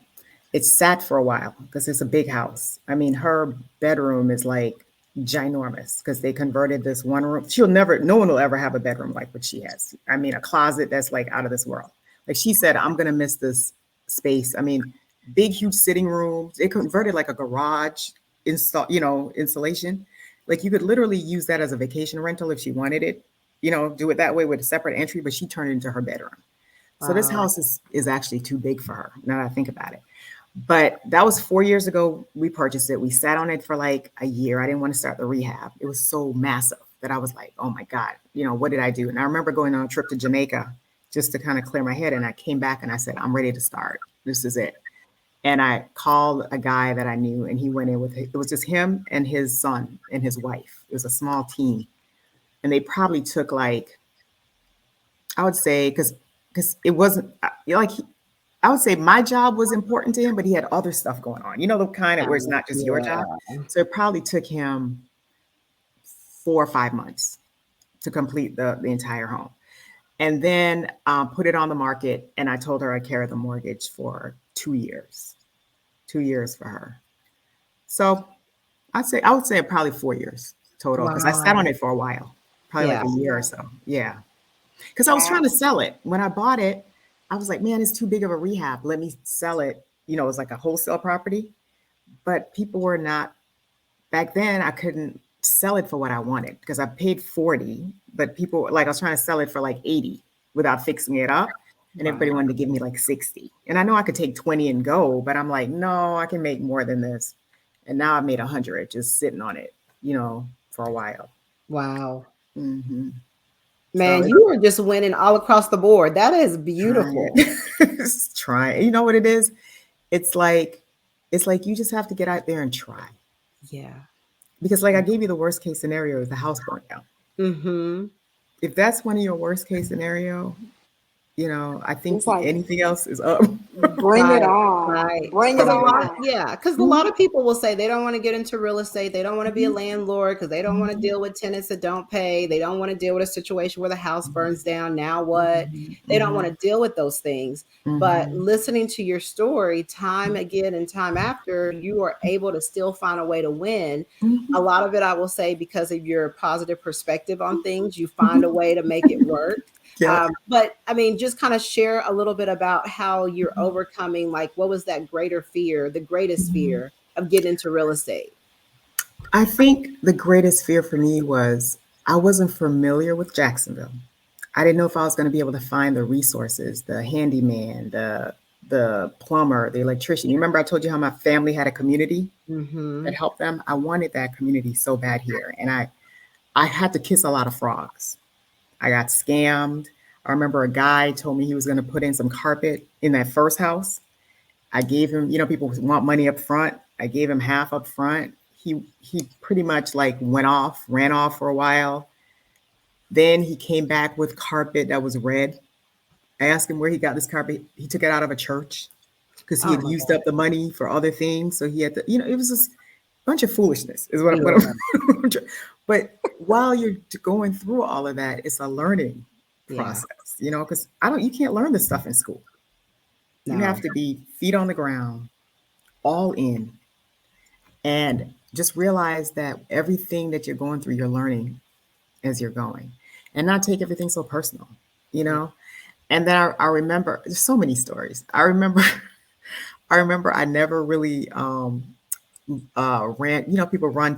Speaker 3: It sat for a while because it's a big house. I mean, her bedroom is like ginormous because they converted this one room. No one will ever have a bedroom like what she has. I mean, a closet that's like out of this world. Like she said, I'm going to miss this space. I mean, big, huge sitting rooms. They converted like a garage installation. Like you could literally use that as a vacation rental if she wanted it, do it that way with a separate entry, but she turned it into her bedroom. So this
Speaker 1: Wow.
Speaker 3: house is actually too big for her now that I think about it. But that was 4 years ago. We purchased it. We sat on it for like a year. I didn't want to start the rehab. It was so massive that I was like, oh my God, what did I do? And I remember going on a trip to Jamaica just to kind of clear my head. And I came back and I said, I'm ready to start. This is it. And I called a guy that I knew and he went in with it. It was just him and his son and his wife. It was a small team. And they probably took like, I would say, because it wasn't like I would say my job was important to him, but he had other stuff going on. The kind of where it's not just your
Speaker 1: Yeah.
Speaker 3: job. So it probably took him 4 or 5 months to complete the entire home. And then put it on the market. And I told her I'd carry the mortgage for 2 years. 2 years for her. So I would say probably 4 years total because I sat on
Speaker 1: Wow.
Speaker 3: it for a while, probably like
Speaker 1: Yeah.
Speaker 3: a year or
Speaker 2: Yeah.
Speaker 3: so. Yeah. Because I was trying to
Speaker 2: Wow.
Speaker 3: sell it. When I bought it, I was like, man, it's too big of a rehab. Let me sell it. It was like a wholesale property. But people were not, back then, I couldn't sell it for what I wanted because I paid 40, but people, like, I was trying to sell it for like 80 without fixing it up. And everybody
Speaker 1: Wow.
Speaker 3: wanted to give me like 60. And I know I could take 20 and go, but I'm like, no, I can make more than this. And now I've made 100 just sitting on it, for a while.
Speaker 1: Wow.
Speaker 3: Hmm. So
Speaker 1: Man, you are just winning all across the board. That is
Speaker 3: trying
Speaker 1: beautiful.
Speaker 3: it. Just trying. You know what it is? It's like you just have to get out there and try.
Speaker 1: Yeah.
Speaker 3: Because like I gave you the worst case scenario is the house burnt down.
Speaker 1: Mm-hmm.
Speaker 3: If that's one of your worst case scenario, I think
Speaker 2: It's like,
Speaker 3: anything else is up.
Speaker 2: bring it
Speaker 1: Right,
Speaker 2: on.
Speaker 1: right.
Speaker 2: Bring it
Speaker 1: Because
Speaker 2: on.
Speaker 1: a lot of people will say they don't want to get into real estate. They don't want to be a landlord because they don't want to
Speaker 3: Mhm,
Speaker 1: deal with tenants that don't pay. They don't want to deal with a situation where the house
Speaker 3: mhm,
Speaker 1: burns down. Now what?
Speaker 3: mhm,
Speaker 1: They don't want
Speaker 3: mhm,
Speaker 1: to deal with those things. But
Speaker 3: mhm,
Speaker 1: listening to your story time again and time after, you are able to still find a way to win. A
Speaker 3: mhm,
Speaker 1: lot of it, I will say, because of your positive perspective on things, you find a
Speaker 3: mhm.
Speaker 1: way to make it work.
Speaker 3: Yep.
Speaker 1: But I mean, just kind of share a little bit about how you're overcoming, like, what was that greater fear, the greatest
Speaker 3: Mhm.
Speaker 1: fear of getting into real estate?
Speaker 3: I think the greatest fear for me was I wasn't familiar with Jacksonville. I didn't know if I was going to be able to find the resources, the handyman, the plumber, the electrician. You remember I told you how my family had a community that
Speaker 1: Mm-hmm.
Speaker 3: helped them? I wanted that community so bad here. And I had to kiss a lot of frogs. I got scammed. I remember a guy told me he was going to put in some carpet in that first house. I gave him, people want money up front. I gave him half up front. He pretty much like ran off for a while. Then he came back with carpet that was red. I asked him where he got this carpet. He took it out of a church because he
Speaker 1: Oh
Speaker 3: had
Speaker 1: my
Speaker 3: used
Speaker 1: God.
Speaker 3: up the money for other things. So he had to, it was just a bunch of foolishness is what
Speaker 1: Yeah.
Speaker 3: I'm but while you're going through all of that, it's a learning
Speaker 1: Yeah.
Speaker 3: process, because you can't learn this stuff in school. You have
Speaker 1: No.
Speaker 3: to be feet on the ground, all in, and just realize that everything that you're going through, you're learning as you're going and not take everything so personal, you
Speaker 1: Yeah.
Speaker 3: know? And then I remember there's so many stories. I remember I never really ran, people run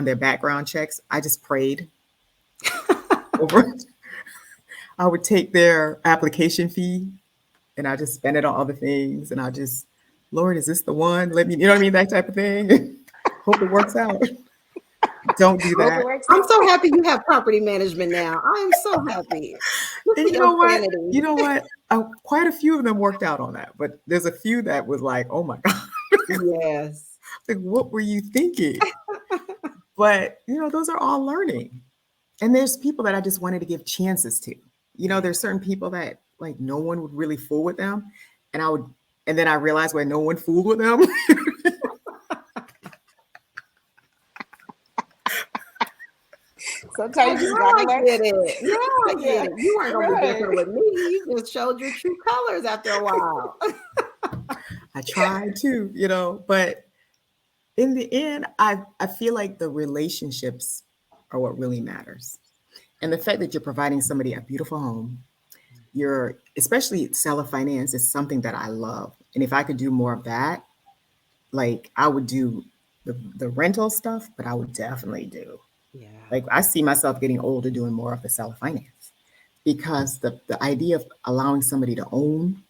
Speaker 3: their background checks. I just prayed over I would take their application fee and I just spend it on other things and I just, Lord, is this the one? Let me, you know what I mean? That type of thing. Hope it works out. Don't do
Speaker 2: Hope it
Speaker 3: that.
Speaker 2: works
Speaker 1: I'm
Speaker 2: out.
Speaker 1: so happy you have property management now. I am so happy. Look
Speaker 3: And
Speaker 1: for
Speaker 3: you
Speaker 1: your
Speaker 3: know what?
Speaker 1: sanity.
Speaker 3: You know what? Quite a few of them worked out on that, but there's a few that was like, oh my God.
Speaker 1: Yes.
Speaker 3: Like, what were you thinking? But, those are all learning. And there's people that I just wanted to give chances to. There's certain people that like no one would really fool with them. And then I realized when no one fooled with them.
Speaker 2: Sometimes you just
Speaker 1: Now
Speaker 2: gotta
Speaker 1: I
Speaker 2: let.
Speaker 1: get it. Now I
Speaker 2: Yeah,
Speaker 1: get it. You weren't gonna be
Speaker 2: right.
Speaker 1: bickering with me. You just showed your true colors after a while.
Speaker 3: I tried to, but in the end, I feel like the relationships are what really matters. And the fact that you're providing somebody a beautiful home, especially seller finance is something that I love. And if I could do more of that, like I would do the rental stuff, but I would definitely do.
Speaker 1: Yeah.
Speaker 3: Like I see myself getting older doing more of the seller finance because the idea of allowing somebody to own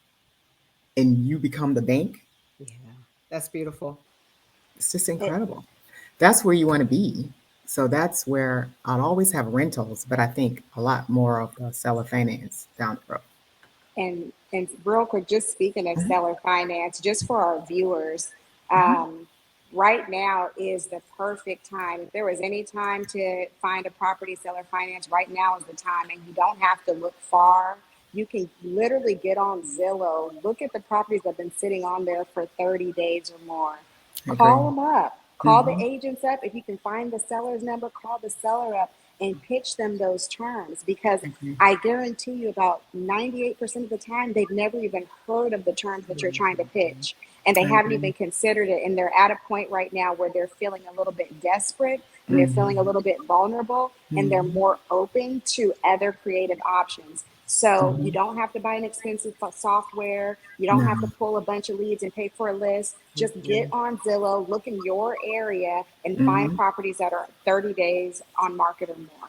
Speaker 3: and you become the bank,
Speaker 1: Yeah. That's beautiful.
Speaker 3: it's just
Speaker 2: It,
Speaker 3: incredible. That's where you want to be. So that's where I'll always have rentals, but I think a lot more of the seller finance down the road.
Speaker 2: and real quick, just speaking of
Speaker 3: Mhm,
Speaker 2: seller finance, just for our viewers,
Speaker 3: mhm,
Speaker 2: um, right now is the perfect time. If there was any time to find a property seller finance, right now is the time, and you don't have to look far. You can literally get on Zillow, look at the properties that have been sitting on there for 30 days or more.
Speaker 3: I agree.
Speaker 2: Call them up, call the
Speaker 3: Hmm.
Speaker 2: agents up. If you can find the seller's number, call the seller up and pitch them those terms, because
Speaker 3: Agree.
Speaker 2: I guarantee you about 98% of the time, they've never even heard of the terms that you're trying to
Speaker 1: Mhm.
Speaker 2: pitch. And they
Speaker 3: I
Speaker 2: haven't
Speaker 3: agree.
Speaker 2: even considered it. And they're at a point right now where they're feeling a little bit desperate and they're feeling a
Speaker 3: Hmm.
Speaker 2: little bit vulnerable, and they're
Speaker 3: Hmm.
Speaker 2: more open to other creative options. So you
Speaker 3: Hmm.
Speaker 2: don't have to buy an expensive software. You don't have to
Speaker 3: No.
Speaker 2: pull a bunch of leads and pay for a list. Just get
Speaker 1: Mhm.
Speaker 2: on Zillow, look in your area, and find
Speaker 3: Hmm.
Speaker 2: properties that are 30 days on market or more.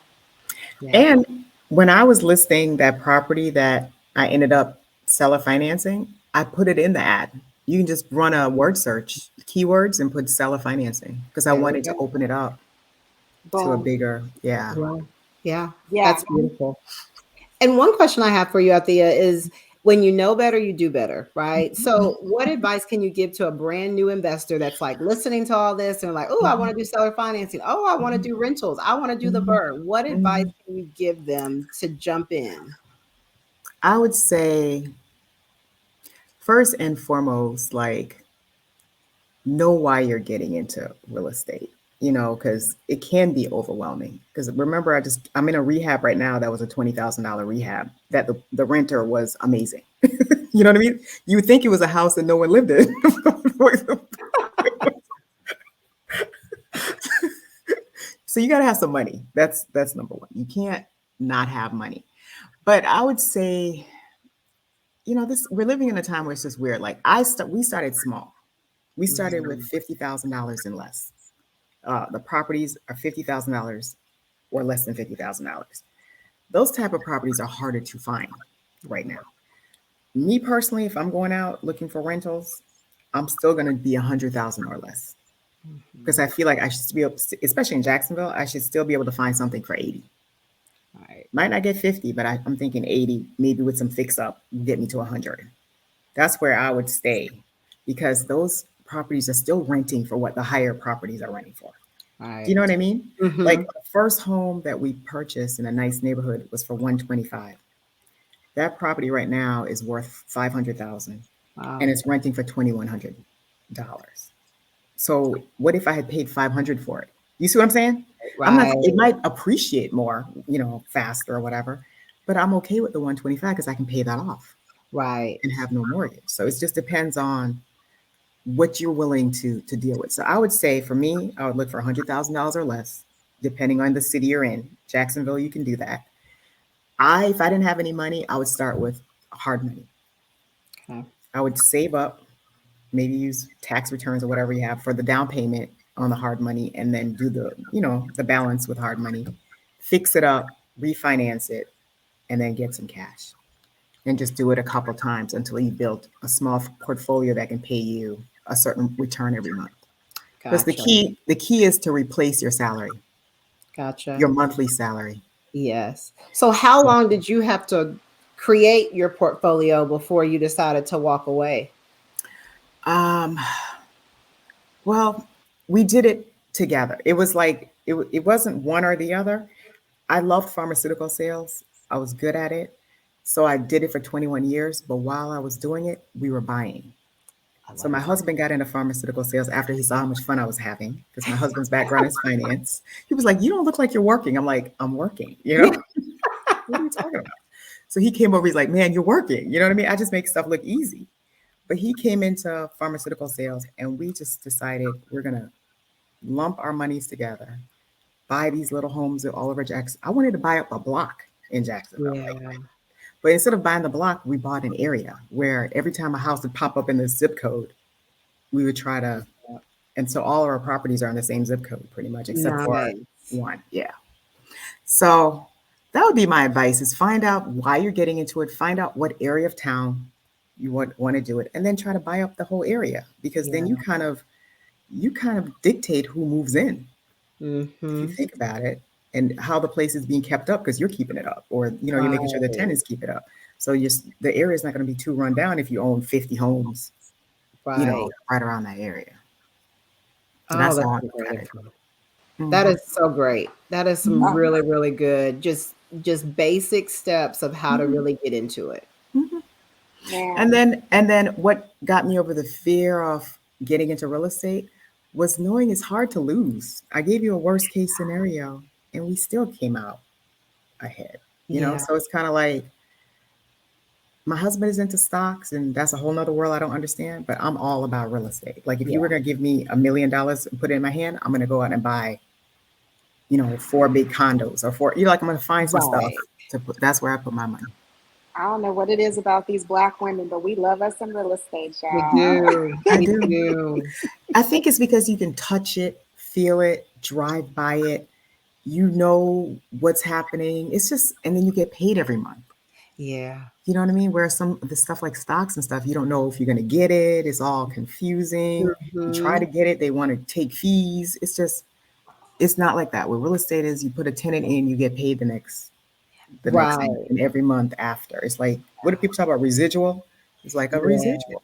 Speaker 1: Yeah.
Speaker 3: And when I was listing that property that I ended up seller financing, I put it in the ad. You can just run a word search, keywords, and put seller financing because I
Speaker 1: There we
Speaker 3: wanted to
Speaker 1: go.
Speaker 3: open it up to a
Speaker 2: Boom.
Speaker 3: bigger, yeah.
Speaker 1: Yeah. Yeah.
Speaker 2: Yeah.
Speaker 1: That's beautiful. And one question I have for you, Althea, is when you know better, you do better, right?
Speaker 3: Mhm,
Speaker 1: So, what advice can you give to a brand new investor that's like listening to all this and like, oh, I want to
Speaker 3: mhm,
Speaker 1: do seller financing. Oh, I want to
Speaker 3: mhm,
Speaker 1: do rentals. I want to do the
Speaker 3: mhm,
Speaker 1: bird. What advice
Speaker 3: mhm.
Speaker 1: can you give them to jump in?
Speaker 3: I would say first and foremost, like know why you're getting into real estate, because it can be overwhelming. Because remember, I'm in a rehab right now that was a $20,000 rehab that the renter was amazing. You know what I mean? You would think it was a house that no one lived in. So you got to have some money. That's number one. You can't not have money. But I would say, this we're living in a time where it's just weird. Like we started small. We started with
Speaker 1: Mhm.
Speaker 3: $50,000 and less. The properties are $50,000 or less than $50,000. Those type of properties are harder to find right now. Me personally, if I'm going out looking for rentals, I'm still going to be 100,000 or less because
Speaker 1: Mhm.
Speaker 3: I feel like I should be able, especially in Jacksonville, I should still be able to find something for 80.
Speaker 1: Right.
Speaker 3: Might not get 50, but I'm thinking 80, maybe with some fix up, get me to 100. That's where I would stay because those properties are still renting for what the higher properties are renting for. Do you know
Speaker 1: Right.
Speaker 3: what I mean? Like
Speaker 1: Mhm.
Speaker 3: the first home that we purchased in a nice neighborhood was for 125. That property right now is worth 500,000 and
Speaker 1: Wow.
Speaker 3: it's renting for $2,100. So what if I had paid 500 for it? You see what I'm saying? I'm not,
Speaker 1: Right.
Speaker 3: it might appreciate more, faster or whatever, but I'm okay with the 125 because I can pay that off
Speaker 1: Right.
Speaker 3: and have no mortgage. So it just depends on what you're willing to deal with. So I would say for me, I would look for $100,000 or less, depending on the city you're in. Jacksonville, you can do that. If I didn't have any money, I would start with hard money.
Speaker 1: Okay.
Speaker 3: I would save up, maybe use tax returns or whatever you have for the down payment on the hard money, and then do the balance with hard money, fix it up, refinance it, and then get some cash. And just do it a couple times until you build a small portfolio that can pay you a certain return every month. Because the
Speaker 1: Gotcha.
Speaker 3: key the key is to replace your salary,
Speaker 1: Gotcha.
Speaker 3: your monthly salary.
Speaker 1: Yes. So, how long did you have to create your portfolio before you decided to walk away?
Speaker 3: Um, well, we did it together. It was like it wasn't one or the other. I loved pharmaceutical sales. I was good at it. So I did it for 21 years. But while I was doing it, we were buying.
Speaker 1: I
Speaker 3: So
Speaker 1: love
Speaker 3: my
Speaker 1: it.
Speaker 3: husband got into pharmaceutical sales after he saw how much fun I was having because my husband's background is finance. He was like, "You don't look like you're working." I'm like, "I'm working." You know, what are you talking about? So he came over. He's like, "Man, you're working." You know what I mean? I just make stuff look easy. But he came into pharmaceutical sales, and we just decided we're gonna lump our monies together, buy these little homes all over Jackson. I wanted to buy up a block in Jacksonville, like,
Speaker 1: Yeah.
Speaker 3: but instead of buying the block, we bought an area where every time a house would pop up in the zip code, we would try to. And so all of our properties are in the same zip code, pretty much, except for
Speaker 1: Nice.
Speaker 3: one. Yeah. So that would be my advice: is find out why you're getting into it, find out what area of town you want to do it, and then try to buy up the whole area because then
Speaker 1: Yeah.
Speaker 3: you kind of dictate who moves in if you
Speaker 1: Mm-hmm.
Speaker 3: think about it and how the place is being kept up because you're keeping it up or you're making sure the
Speaker 1: Right.
Speaker 3: tenants keep it up. So the area is not going to be too run down if you own 50 homes,
Speaker 1: Right.
Speaker 3: right around that area. So
Speaker 1: Oh,
Speaker 3: that's
Speaker 1: that's
Speaker 3: how I
Speaker 1: some
Speaker 3: look
Speaker 1: great
Speaker 3: at it.
Speaker 1: info. That
Speaker 3: Hmm.
Speaker 1: is so great. That is some
Speaker 3: Hmm.
Speaker 2: Oh,
Speaker 1: really, really good. Just basic steps of how to
Speaker 3: Hmm.
Speaker 1: really get into it.
Speaker 3: Hmm.
Speaker 2: man.
Speaker 3: And then what got me over the fear of getting into real estate was knowing it's hard to lose. I gave you a worst case scenario and we still came out ahead.
Speaker 1: Yeah.
Speaker 3: So it's kind of like my husband is into stocks and that's a whole nother world I don't understand, but I'm all about real estate. Like if you were
Speaker 1: Yeah.
Speaker 3: gonna give me $1 million and put it in my hand, I'm gonna go out and buy, 4 big condos or four, like I'm gonna find some stuff
Speaker 1: Right.
Speaker 3: to put, that's where I put my money.
Speaker 2: I don't know what it is about these black women, but we love us some real estate,
Speaker 1: We
Speaker 2: y'all.
Speaker 1: do.
Speaker 3: I
Speaker 1: We
Speaker 3: do.
Speaker 1: do.
Speaker 3: I think it's because you can touch it, feel it, drive by it, you know what's happening. It's just, and then you get paid every month.
Speaker 1: Yeah.
Speaker 3: You know what I mean? Where some of the stuff like stocks and stuff, you don't know if you're going to get it. It's all confusing. You try to
Speaker 1: Hmm.
Speaker 3: get it, they want to take fees. It's not like that. Where real estate is, you put a tenant in, you get paid the next month
Speaker 1: Right.
Speaker 3: and every month after. It's like, what do people talk about? Residual? It's like a
Speaker 1: Yeah.
Speaker 3: residual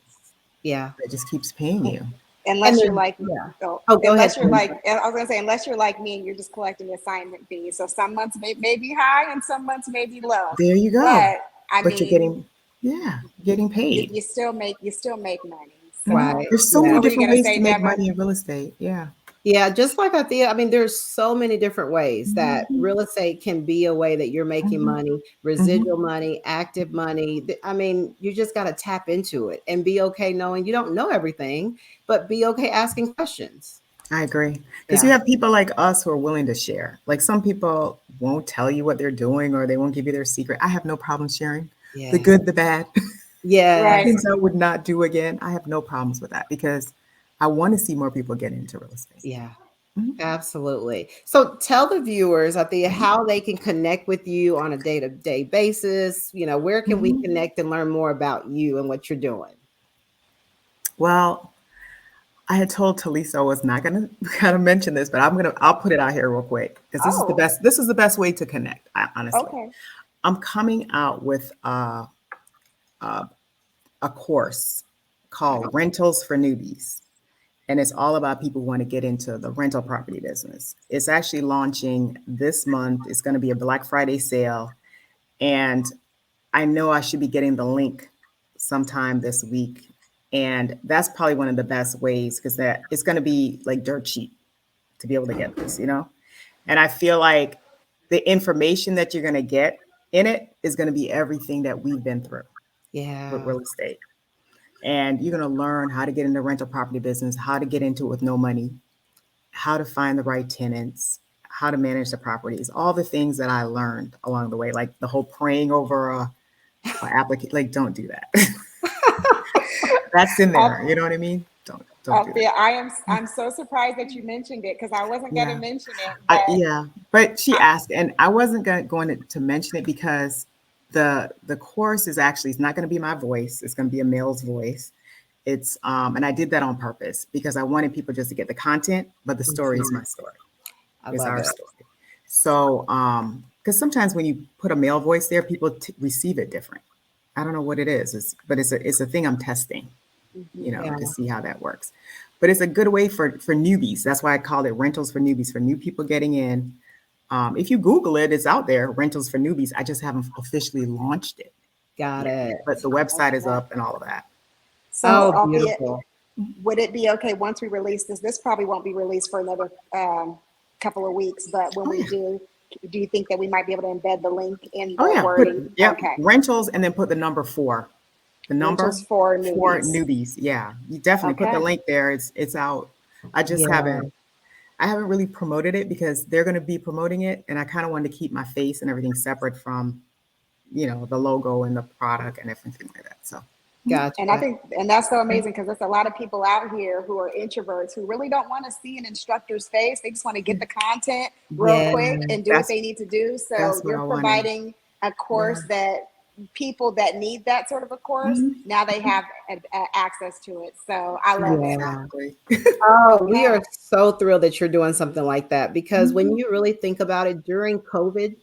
Speaker 1: Yeah.
Speaker 3: that just keeps paying you.
Speaker 1: And
Speaker 2: Unless you're
Speaker 1: there's
Speaker 2: like,
Speaker 1: yeah.
Speaker 2: oh,
Speaker 1: Oh, go ahead.
Speaker 2: unless you're like, I was gonna say, unless you're like me and you're just collecting assignment fees. So some months may be high and some months may be low.
Speaker 3: There you go.
Speaker 2: But I
Speaker 3: But you're
Speaker 2: mean,
Speaker 3: getting, yeah, getting
Speaker 2: you,
Speaker 3: paid.
Speaker 2: you still make money. So
Speaker 1: Right.
Speaker 3: There's so many
Speaker 1: Yeah.
Speaker 2: what were you
Speaker 3: different
Speaker 2: gonna
Speaker 3: ways
Speaker 2: say,
Speaker 3: to make
Speaker 2: Deborah?
Speaker 3: money in real estate. Yeah.
Speaker 1: Yeah, just like Althea, I mean, there's so many different ways that
Speaker 3: Mhm,
Speaker 1: real estate can be a way that you're making
Speaker 3: mhm,
Speaker 1: money,
Speaker 3: mhm.
Speaker 1: residual money, active money. I mean, you just got to tap into it and be okay knowing you don't know everything, but be okay asking questions.
Speaker 3: I agree. Because you
Speaker 1: Yeah.
Speaker 3: have people like us who are willing to share. Like some people won't tell you what they're doing or they won't give you their secret. I have no problem sharing the
Speaker 1: Yeah.
Speaker 3: good, the bad,
Speaker 1: Yes.
Speaker 2: Right.
Speaker 3: things I would not do again. I have no problems with that because I want to see more people get into real estate.
Speaker 1: Yeah.
Speaker 3: Mhm.
Speaker 1: Absolutely. So tell the viewers, Althea, how they can connect with you on a day-to-day basis. Where can we
Speaker 3: Mhm.
Speaker 1: connect and learn more about you and what you're doing?
Speaker 3: Well, I had told Talisa I was not going to kind of mention this, but I'll put it out here real quick because this is the
Speaker 2: Oh,
Speaker 3: best. This is the best way to connect. Honestly,
Speaker 2: okay.
Speaker 3: I'm coming out with a, a course called
Speaker 2: Okay.
Speaker 3: Rentals for Newbies. And it's all about people who want to get into the rental property business. It's actually launching this month. It's going to be a Black Friday sale. And I know I should be getting the link sometime this week. And that's probably one of the best ways because that it's going to be like dirt cheap to be able to get this. And I feel like the information that you're going to get in it is going to be everything that we've been through with
Speaker 1: Yeah.
Speaker 3: real estate. And you're going to learn how to get into rental property business, how to get into it with no money, how to find the right tenants, how to manage the properties, all the things that I learned along the way, like the whole praying over a applicant. Like, don't do that. That's in
Speaker 2: Up,
Speaker 3: there. You know what I mean? Don't
Speaker 2: up
Speaker 3: do that.
Speaker 2: there, I'm so surprised that you mentioned it because I wasn't gonna
Speaker 3: Yeah.
Speaker 2: mention it, but
Speaker 3: Yeah. But she
Speaker 2: I,
Speaker 3: asked, and I wasn't going to mention it because the course is actually it's not going to be my voice. It's going to be a male's voice. It's and I did that on purpose because I wanted people just to get the content, but the story is
Speaker 1: Mhm.
Speaker 3: my story.
Speaker 1: I
Speaker 3: Is
Speaker 1: love
Speaker 3: our
Speaker 1: it.
Speaker 3: story. So, because sometimes when you put a male voice there, people receive it different. I don't know what it is, but it's a thing I'm testing.
Speaker 1: Yeah.
Speaker 3: to see how that works. But it's a good way for newbies. That's why I call it rentals for newbies, for new people getting in. If you Google it, it's out there, rentals for newbies. I just haven't officially launched it
Speaker 1: Got
Speaker 3: yet,
Speaker 1: it.
Speaker 3: but the website is
Speaker 2: Okay.
Speaker 3: up and all of that.
Speaker 2: So,
Speaker 1: Oh,
Speaker 2: Althea,
Speaker 1: beautiful.
Speaker 2: would it be okay once we release this? This probably won't be released for another couple of weeks, but when
Speaker 3: Oh
Speaker 2: we
Speaker 3: yeah.
Speaker 2: do you think that we might be able to embed the link in
Speaker 3: Oh
Speaker 2: the
Speaker 3: yeah.
Speaker 2: wording?
Speaker 3: Yep,
Speaker 2: Okay.
Speaker 3: rentals and then put the number four. The number
Speaker 2: Rentals for
Speaker 3: for
Speaker 2: newbies.
Speaker 3: newbies. Yeah. You definitely put the
Speaker 2: Okay.
Speaker 3: link there. It's out. I just
Speaker 1: Yeah.
Speaker 3: haven't really promoted it because they're going to be promoting it, and I kind of wanted to keep my face and everything separate from, the logo and the product and everything like that. So,
Speaker 2: And I
Speaker 1: Gotcha.
Speaker 2: think, and that's so amazing because there's a lot of people out here who are introverts who really don't want to see an instructor's face. They just want to get the content real
Speaker 1: Yeah.
Speaker 2: quick and do what
Speaker 3: that's
Speaker 2: they need to do. So
Speaker 3: that's what
Speaker 2: you're
Speaker 3: I wanted.
Speaker 2: providing a
Speaker 3: Yeah.
Speaker 2: course that people that need that sort of a course,
Speaker 3: Mhm.
Speaker 2: now they have access to it. So I love it.
Speaker 1: Yeah.
Speaker 3: Exactly.
Speaker 1: Oh, we are
Speaker 2: Okay.
Speaker 1: so thrilled that you're doing something like that because when
Speaker 3: Mhm.
Speaker 1: you really think about it, during COVID,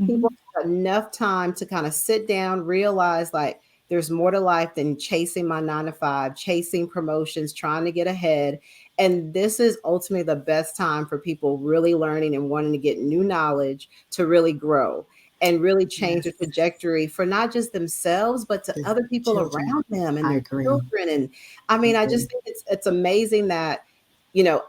Speaker 1: people
Speaker 3: Mhm.
Speaker 1: had enough time to kind of sit down, realize like there's more to life than chasing my 9 to 5, chasing promotions, trying to get ahead. And this is ultimately the best time for people really learning and wanting to get new knowledge to really grow and really change the
Speaker 3: Yes.
Speaker 1: trajectory for not just themselves, but to
Speaker 3: Just
Speaker 1: other people
Speaker 3: children.
Speaker 1: around them and
Speaker 3: I
Speaker 1: their
Speaker 3: agree.
Speaker 1: children. And I
Speaker 3: I
Speaker 1: mean, I
Speaker 3: agree.
Speaker 1: just think it's amazing that,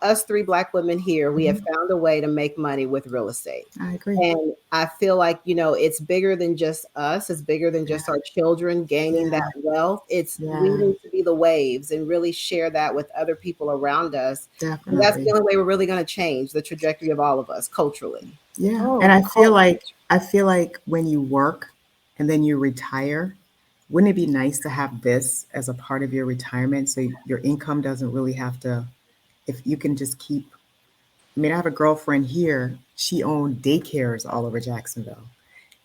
Speaker 1: us three Black women here, we have
Speaker 3: Mhm.
Speaker 1: found a way to make money with real estate.
Speaker 3: I agree.
Speaker 1: And I feel like, it's bigger than just us. It's bigger than
Speaker 3: Yeah.
Speaker 1: just our children gaining
Speaker 3: Yeah.
Speaker 1: that wealth. It's we
Speaker 3: Yeah.
Speaker 1: need to be the waves and really share that with other people around us. And that's the
Speaker 3: Definitely.
Speaker 1: only way we're really going to change the trajectory of all of us culturally.
Speaker 3: Yeah. And
Speaker 2: Oh,
Speaker 3: I feel like when you work and then you retire, wouldn't it be nice to have this as a part of your retirement so your income doesn't really have to, if you can just keep. I mean, I have a girlfriend here, she owned daycares all over Jacksonville,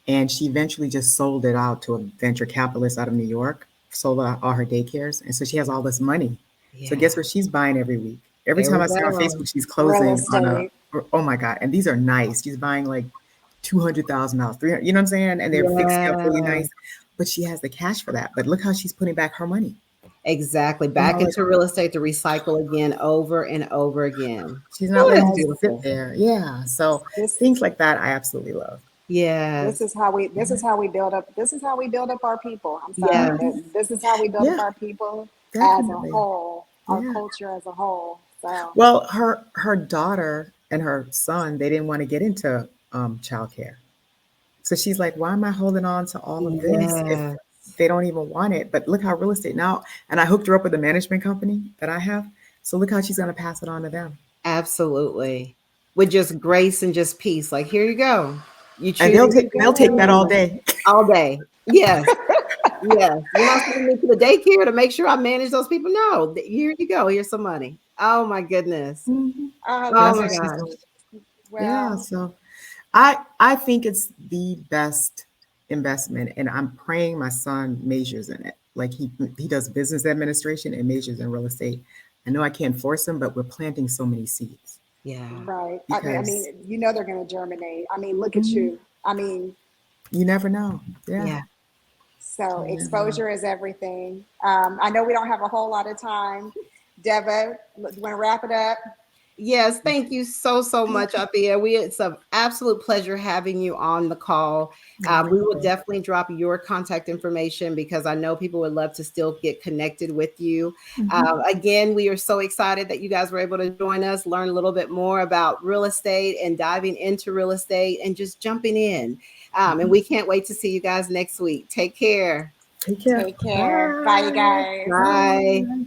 Speaker 3: and she eventually just sold it out to a venture capitalist out of New York, sold out all her daycares. And so she has all this money. So
Speaker 1: Yeah.
Speaker 3: guess what she's buying every week? Every
Speaker 1: There
Speaker 3: time
Speaker 1: we
Speaker 3: I see her on
Speaker 1: go.
Speaker 3: Facebook, she's
Speaker 2: real
Speaker 3: closing on
Speaker 2: estate.
Speaker 3: oh my God. And these are nice. She's buying like $200,000, 300, you know what I'm saying? And they're fixing up really
Speaker 1: Yeah.
Speaker 3: nice. But she has the cash for that. But look how she's putting back her money.
Speaker 1: Exactly.
Speaker 3: You
Speaker 1: Back
Speaker 3: know, like
Speaker 1: into real estate to recycle again over and over again.
Speaker 3: she's not
Speaker 1: Oh,
Speaker 3: letting
Speaker 1: that's
Speaker 3: it
Speaker 2: Yes.
Speaker 3: just sit
Speaker 1: beautiful.
Speaker 3: there. Yeah. So
Speaker 2: This
Speaker 3: things like that I absolutely love.
Speaker 2: this
Speaker 1: Yes.
Speaker 2: is how we build up our people. I'm sorry,
Speaker 1: Yes.
Speaker 3: Mhm.
Speaker 2: but this is how we build up
Speaker 3: Yeah,
Speaker 2: our people as a
Speaker 3: definitely.
Speaker 2: whole, our
Speaker 3: Yeah.
Speaker 2: culture as a whole. So
Speaker 3: Well, her daughter and her son, they didn't want to get into childcare. So she's like, why am I holding on to all of this if
Speaker 1: Yes.
Speaker 3: they don't even want it? But look how real estate now, and I hooked her up with a management company that I have. So look how she's going to pass it on to them.
Speaker 1: Absolutely. With just grace and just peace. Like, here you go. You
Speaker 3: And
Speaker 1: choose
Speaker 3: they'll
Speaker 2: here
Speaker 1: to
Speaker 2: you
Speaker 3: take they'll
Speaker 1: invest
Speaker 3: take
Speaker 1: in
Speaker 2: go.
Speaker 3: that all
Speaker 1: me
Speaker 3: day.
Speaker 1: all day. Yes. Yes. You're not sending me to the daycare to make sure I manage those people. No. Here you go. Here's some money. Oh my goodness.
Speaker 3: Mhm.
Speaker 2: I
Speaker 3: So
Speaker 1: Oh
Speaker 3: that's
Speaker 2: love
Speaker 1: my
Speaker 3: what
Speaker 2: it.
Speaker 3: she's
Speaker 1: gosh.
Speaker 3: doing. Yeah.
Speaker 2: Well,
Speaker 3: So I think it's the best investment, and I'm praying my son majors in it. Like he does business administration and majors in real estate. I know I can't force him, but we're planting so many seeds
Speaker 1: Yeah.
Speaker 2: right. I
Speaker 3: because
Speaker 2: mean, they're going to germinate. I mean, look at
Speaker 3: mhm,
Speaker 2: you. I mean,
Speaker 3: you never know. Yeah,
Speaker 1: Yeah.
Speaker 2: so
Speaker 3: you never know.
Speaker 2: exposure is everything. I know we don't have a whole lot of time. Deva, want to wrap it up?
Speaker 1: Yes, thank you so, so much, Althea. It's an absolute pleasure having you on the call. We will
Speaker 3: Wonderful.
Speaker 1: definitely drop your contact information because I know people would love to still get connected with you.
Speaker 3: Mhm.
Speaker 1: Again, we are so excited that you guys were able to join us, learn a little bit more about real estate and diving into real estate and just jumping in. And
Speaker 3: Mhm.
Speaker 1: we can't wait to see you guys next week. Take care.
Speaker 3: Take care.
Speaker 2: Take care. Bye, you
Speaker 3: Bye.
Speaker 2: guys.
Speaker 1: Bye.
Speaker 3: Bye.